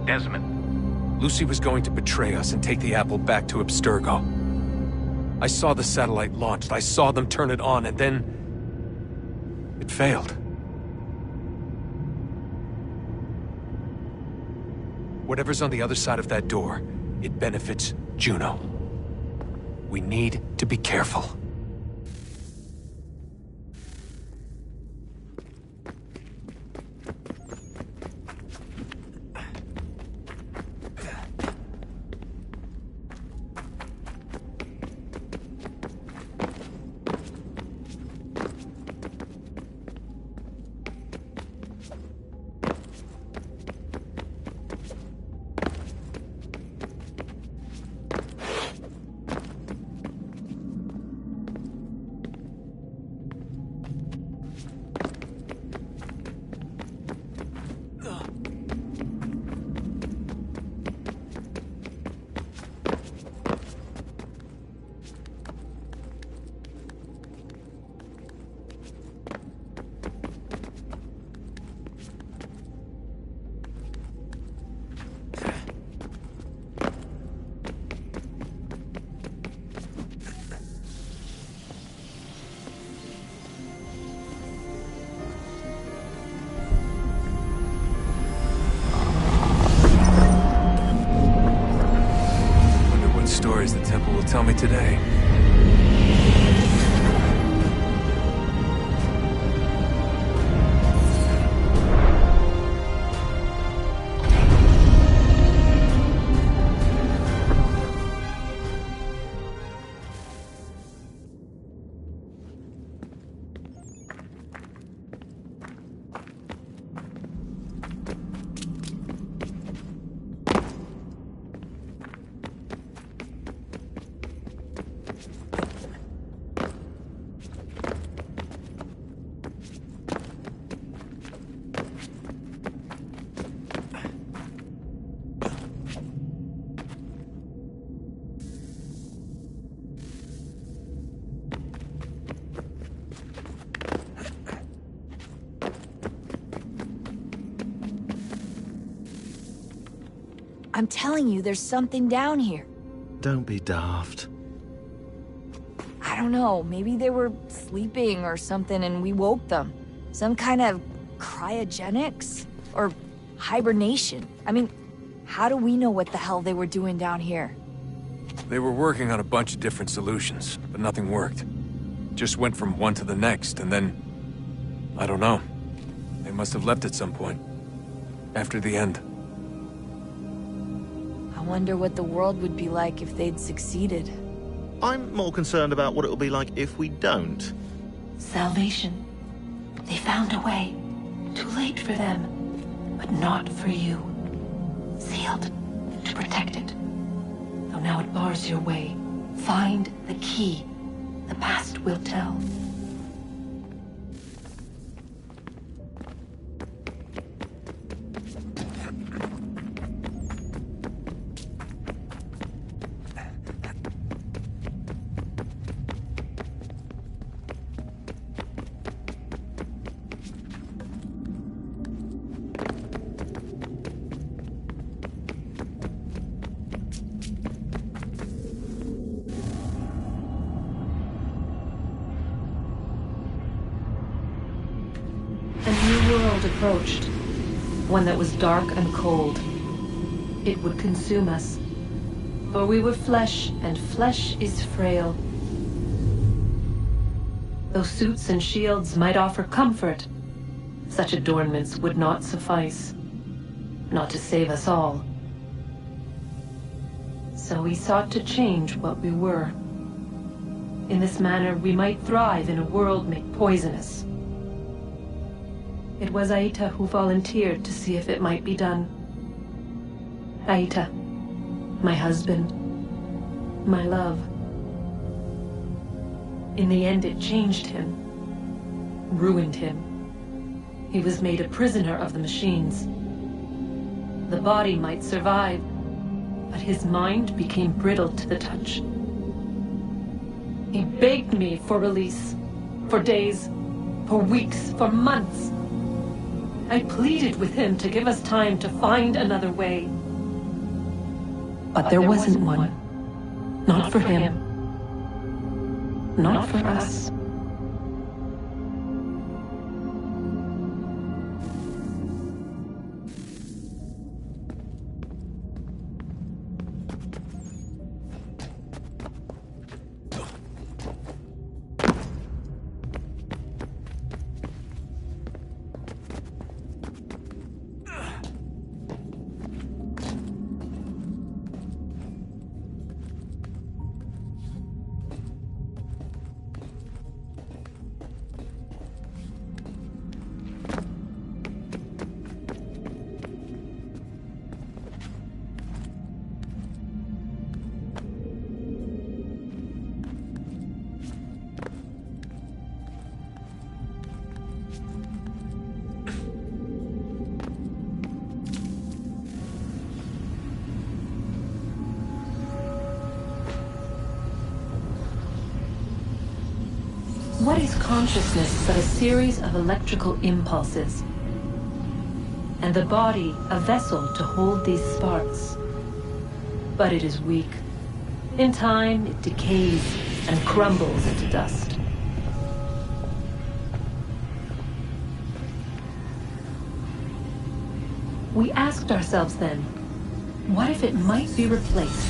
Desmond. Lucy was going to betray us and take the apple back to Abstergo. I saw the satellite launched. I saw them turn it on, and then it failed. Whatever's on the other side of that door, it benefits Juno. We need to be careful. me today. I'm telling you, there's something down here. Don't be daft. I don't know, maybe they were sleeping or something and we woke them. Some kind of cryogenics? Or hibernation? I mean, how do we know what the hell they were doing down here? They were working on a bunch of different solutions, but nothing worked. Just went from one to the next, and then... I don't know. They must have left at some point. After the end. I wonder what the world would be like if they'd succeeded. I'm more concerned about what it will be like if we don't. Salvation. They found a way. Too late for them, but not for you. Sealed to protect it. Though now it bars your way. Find the key. The past will tell. Approached. One that was dark and cold. It would consume us. For we were flesh, and flesh is frail. Though suits and shields might offer comfort, such adornments would not suffice. Not to save us all. So we sought to change what we were. In this manner, we might thrive in a world made poisonous. It was Aita who volunteered to see if it might be done. Aita, my husband, my love. In the end, it changed him, ruined him. He was made a prisoner of the machines. The body might survive, but his mind became brittle to the touch. He begged me for release, for days, for weeks, for months. I pleaded with him to give us time to find another way. But there wasn't one. Not for him. Not for us. What is consciousness but a series of electrical impulses? And the body a vessel to hold these sparks. But it is weak. In time, it decays and crumbles into dust. We asked ourselves then, what if it might be replaced?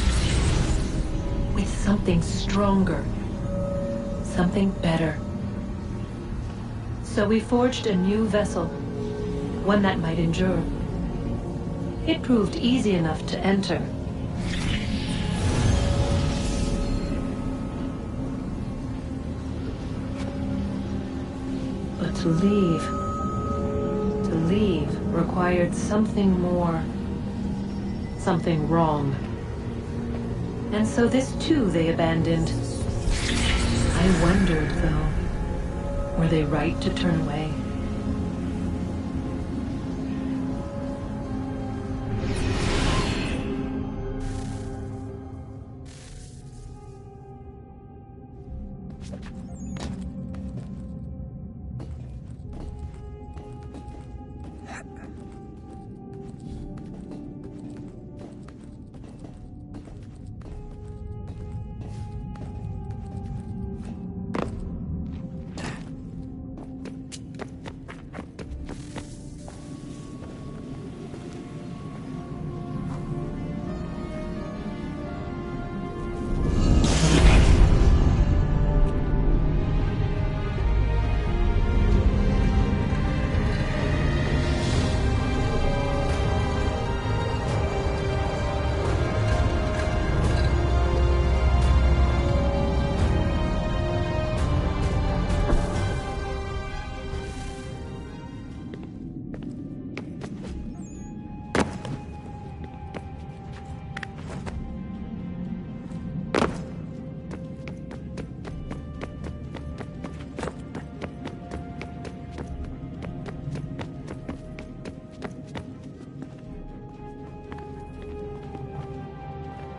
with something stronger, something better. So we forged a new vessel, one that might endure. It proved easy enough to enter. But to leave required something more, something wrong. And so this too they abandoned. I wondered, though, were they right to turn away?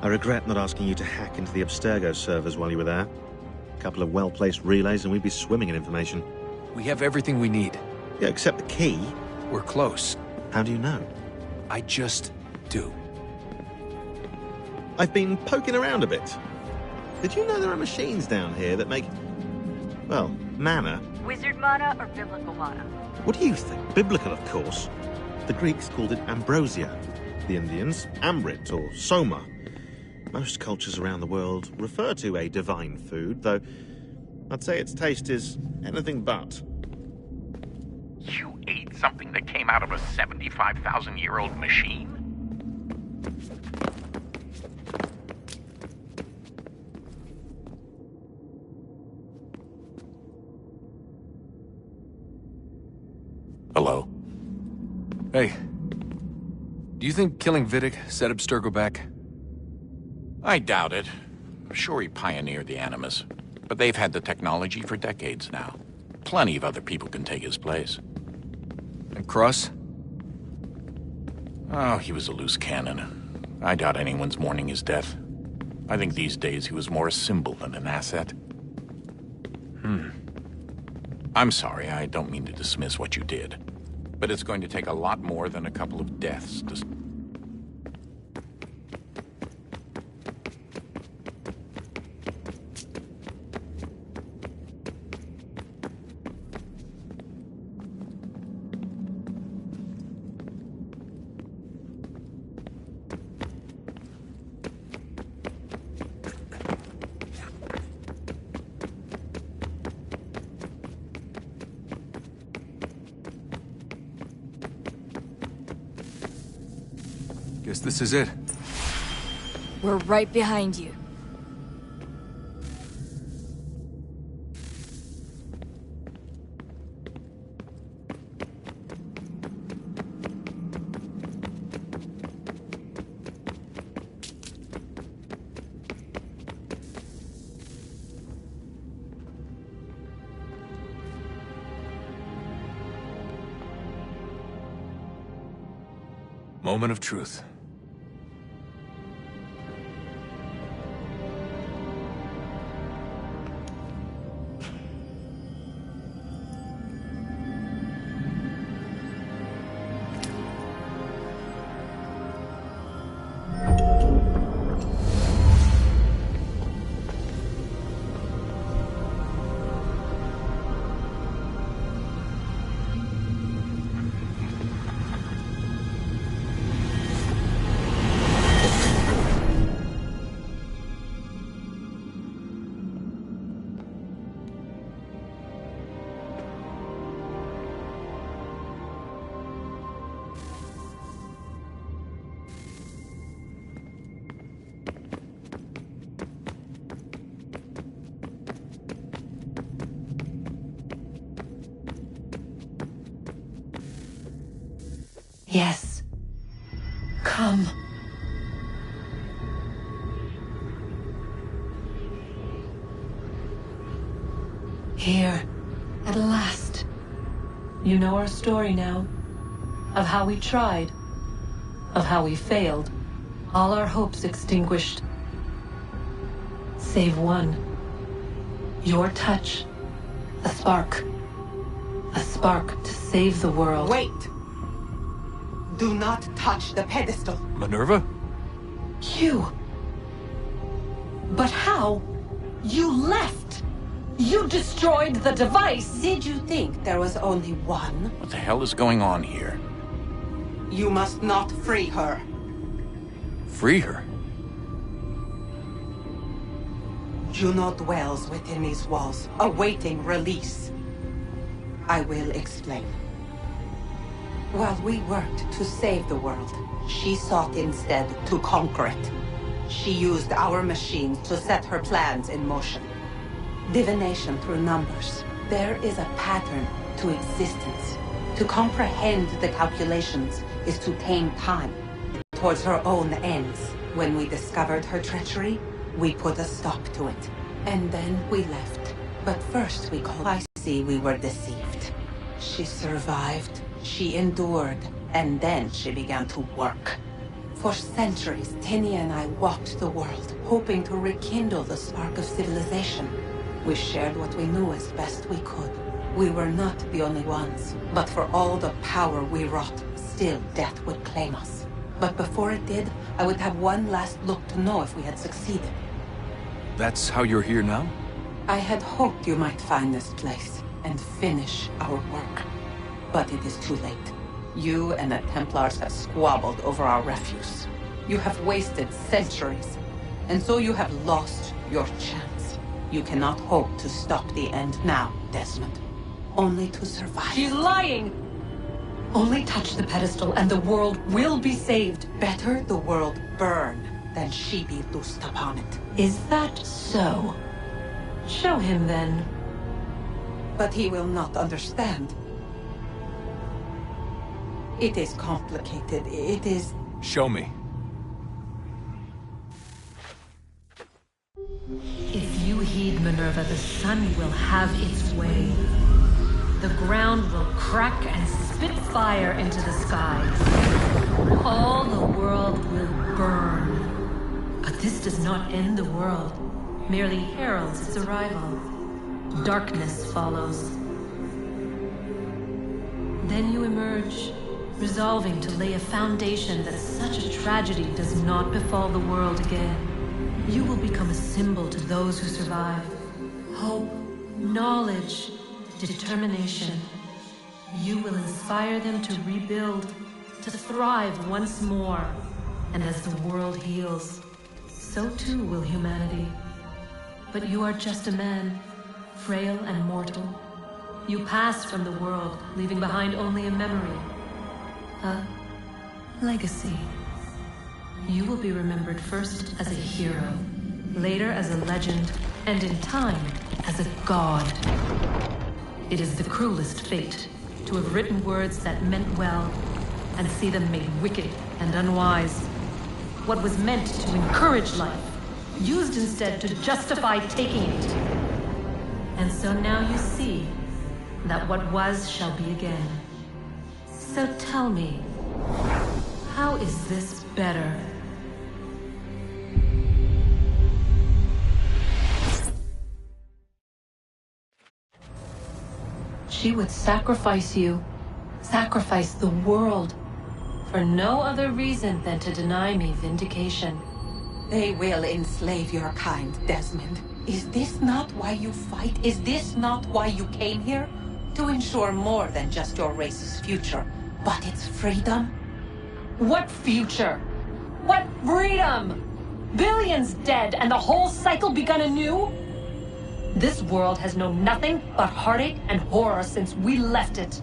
I regret not asking you to hack into the Abstergo servers while you were there. A couple of well-placed relays and we'd be swimming in information. We have everything we need. Yeah, except the key. We're close. How do you know? I just do. I've been poking around a bit. Did you know there are machines down here that make, well, mana? Wizard mana or biblical mana? What do you think? Biblical, of course. The Greeks called it ambrosia. The Indians, amrit or soma. Most cultures around the world refer to a divine food, though I'd say its taste is anything but. You ate something that came out of a 75,000-year-old machine? Hello? Hey. Do you think killing Vidic set Abstergo back? I doubt it. I'm sure he pioneered the Animus, but they've had the technology for decades now. Plenty of other people can take his place. And Cross? Oh, he was a loose cannon. I doubt anyone's mourning his death. I think these days he was more a symbol than an asset. I'm sorry, I don't mean to dismiss what you did. But it's going to take a lot more than a couple of deaths to... Guess this is it. We're right behind you. Moment of truth. Yes. Come. Here, at last. You know our story now. Of how we tried. Of how we failed. All our hopes extinguished. Save one. Your touch. A spark. A spark to save the world. Wait! Do not touch the pedestal. Minerva? You. But how? You left! You destroyed the device! Did you think there was only one? What the hell is going on here? You must not free her. Free her? Juno dwells within these walls, awaiting release. I will explain. While we worked to save the world, she sought instead to conquer it. She used our machines to set her plans in motion. Divination through numbers. There is a pattern to existence. To comprehend the calculations is to tame time towards her own ends. When we discovered her treachery, we put a stop to it. And then we left. But first we called. I see we were deceived. She survived, she endured, and then she began to work. For centuries, Tinia and I walked the world, hoping to rekindle the spark of civilization. We shared what we knew as best we could. We were not the only ones, but for all the power we wrought, still death would claim us. But before it did, I would have one last look to know if we had succeeded. That's how you're here now? I had hoped you might find this place and finish our work. But it is too late. You and the Templars have squabbled over our refuse. You have wasted centuries, and so you have lost your chance. You cannot hope to stop the end now, Desmond. Only to survive. She's lying! Only touch the pedestal and the world will be saved. Better the world burn than she be loosed upon it. Is that so? Show him then. But he will not understand. It is complicated. It is... Show me. If you heed Minerva, the sun will have its way. The ground will crack and spit fire into the skies. All the world will burn. But this does not end the world, merely heralds its arrival. Darkness follows. Then you emerge, resolving to lay a foundation that such a tragedy does not befall the world again. You will become a symbol to those who survive. Hope, knowledge, determination. You will inspire them to rebuild, to thrive once more. And as the world heals, so too will humanity. But you are just a man, frail and mortal. You pass from the world, leaving behind only a memory. A legacy. You will be remembered first as a hero, later as a legend, and in time, as a god. It is the cruelest fate, to have written words that meant well, and see them made wicked and unwise. What was meant to encourage life, used instead to justify taking it. And so now you see that what was shall be again. So tell me, how is this better? She would sacrifice you, sacrifice the world, for no other reason than to deny me vindication. They will enslave your kind, Desmond. Is this not why you fight? Is this not why you came here? To ensure more than just your race's future, but its freedom? What future? What freedom? Billions dead and the whole cycle begun anew? This world has known nothing but heartache and horror since we left it.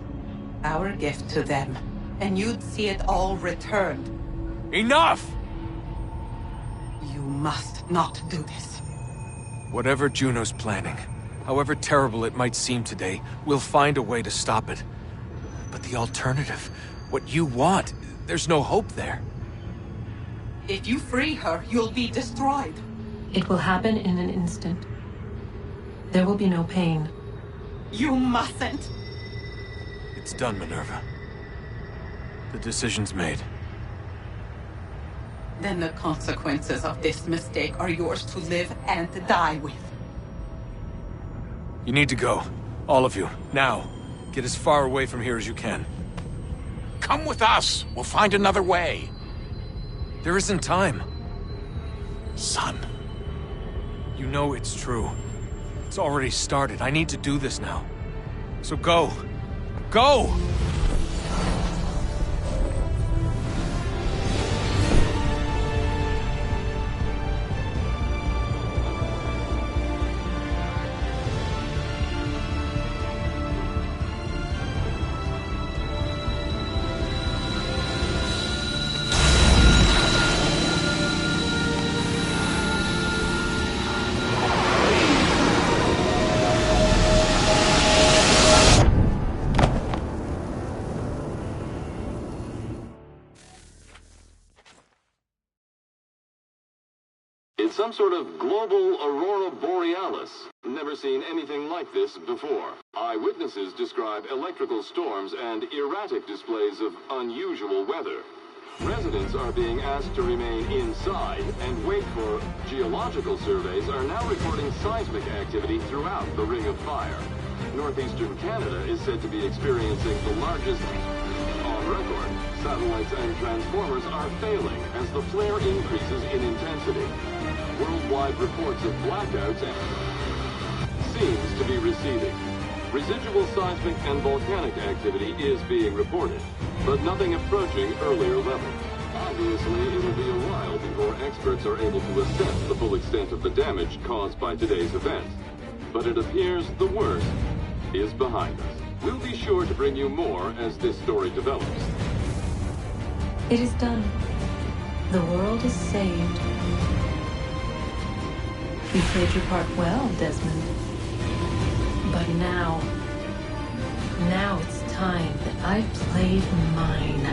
Our gift to them, and you'd see it all returned. Enough! You must not do this. Whatever Juno's planning, however terrible it might seem today, we'll find a way to stop it. But the alternative, what you want. There's no hope there. If you free her, you'll be destroyed. It will happen in an instant. There will be no pain. You mustn't. It's done, Minerva. The decision's made. Then the consequences of this mistake are yours to live and die with. You need to go. All of you. Now. Get as far away from here as you can. Come with us. We'll find another way. There isn't time. Son. You know it's true. It's already started. I need to do this now. So go. Go! It's some sort of global aurora borealis. Never seen anything like this before. Eyewitnesses describe electrical storms and erratic displays of unusual weather. Residents are being asked to remain inside and wait for geological surveys are now reporting seismic activity throughout the Ring of Fire. Northeastern Canada is said to be experiencing the largest on record. Satellites and transformers are failing as the flare increases in intensity. Worldwide reports of blackouts seems to be receding. Residual seismic and volcanic activity is being reported, but nothing approaching earlier levels. Obviously, it'll be a while before experts are able to assess the full extent of the damage caused by today's events. But it appears the worst is behind us. We'll be sure to bring you more as this story develops. It is done. The world is saved. You played your part well, Desmond. But now it's time that I played mine.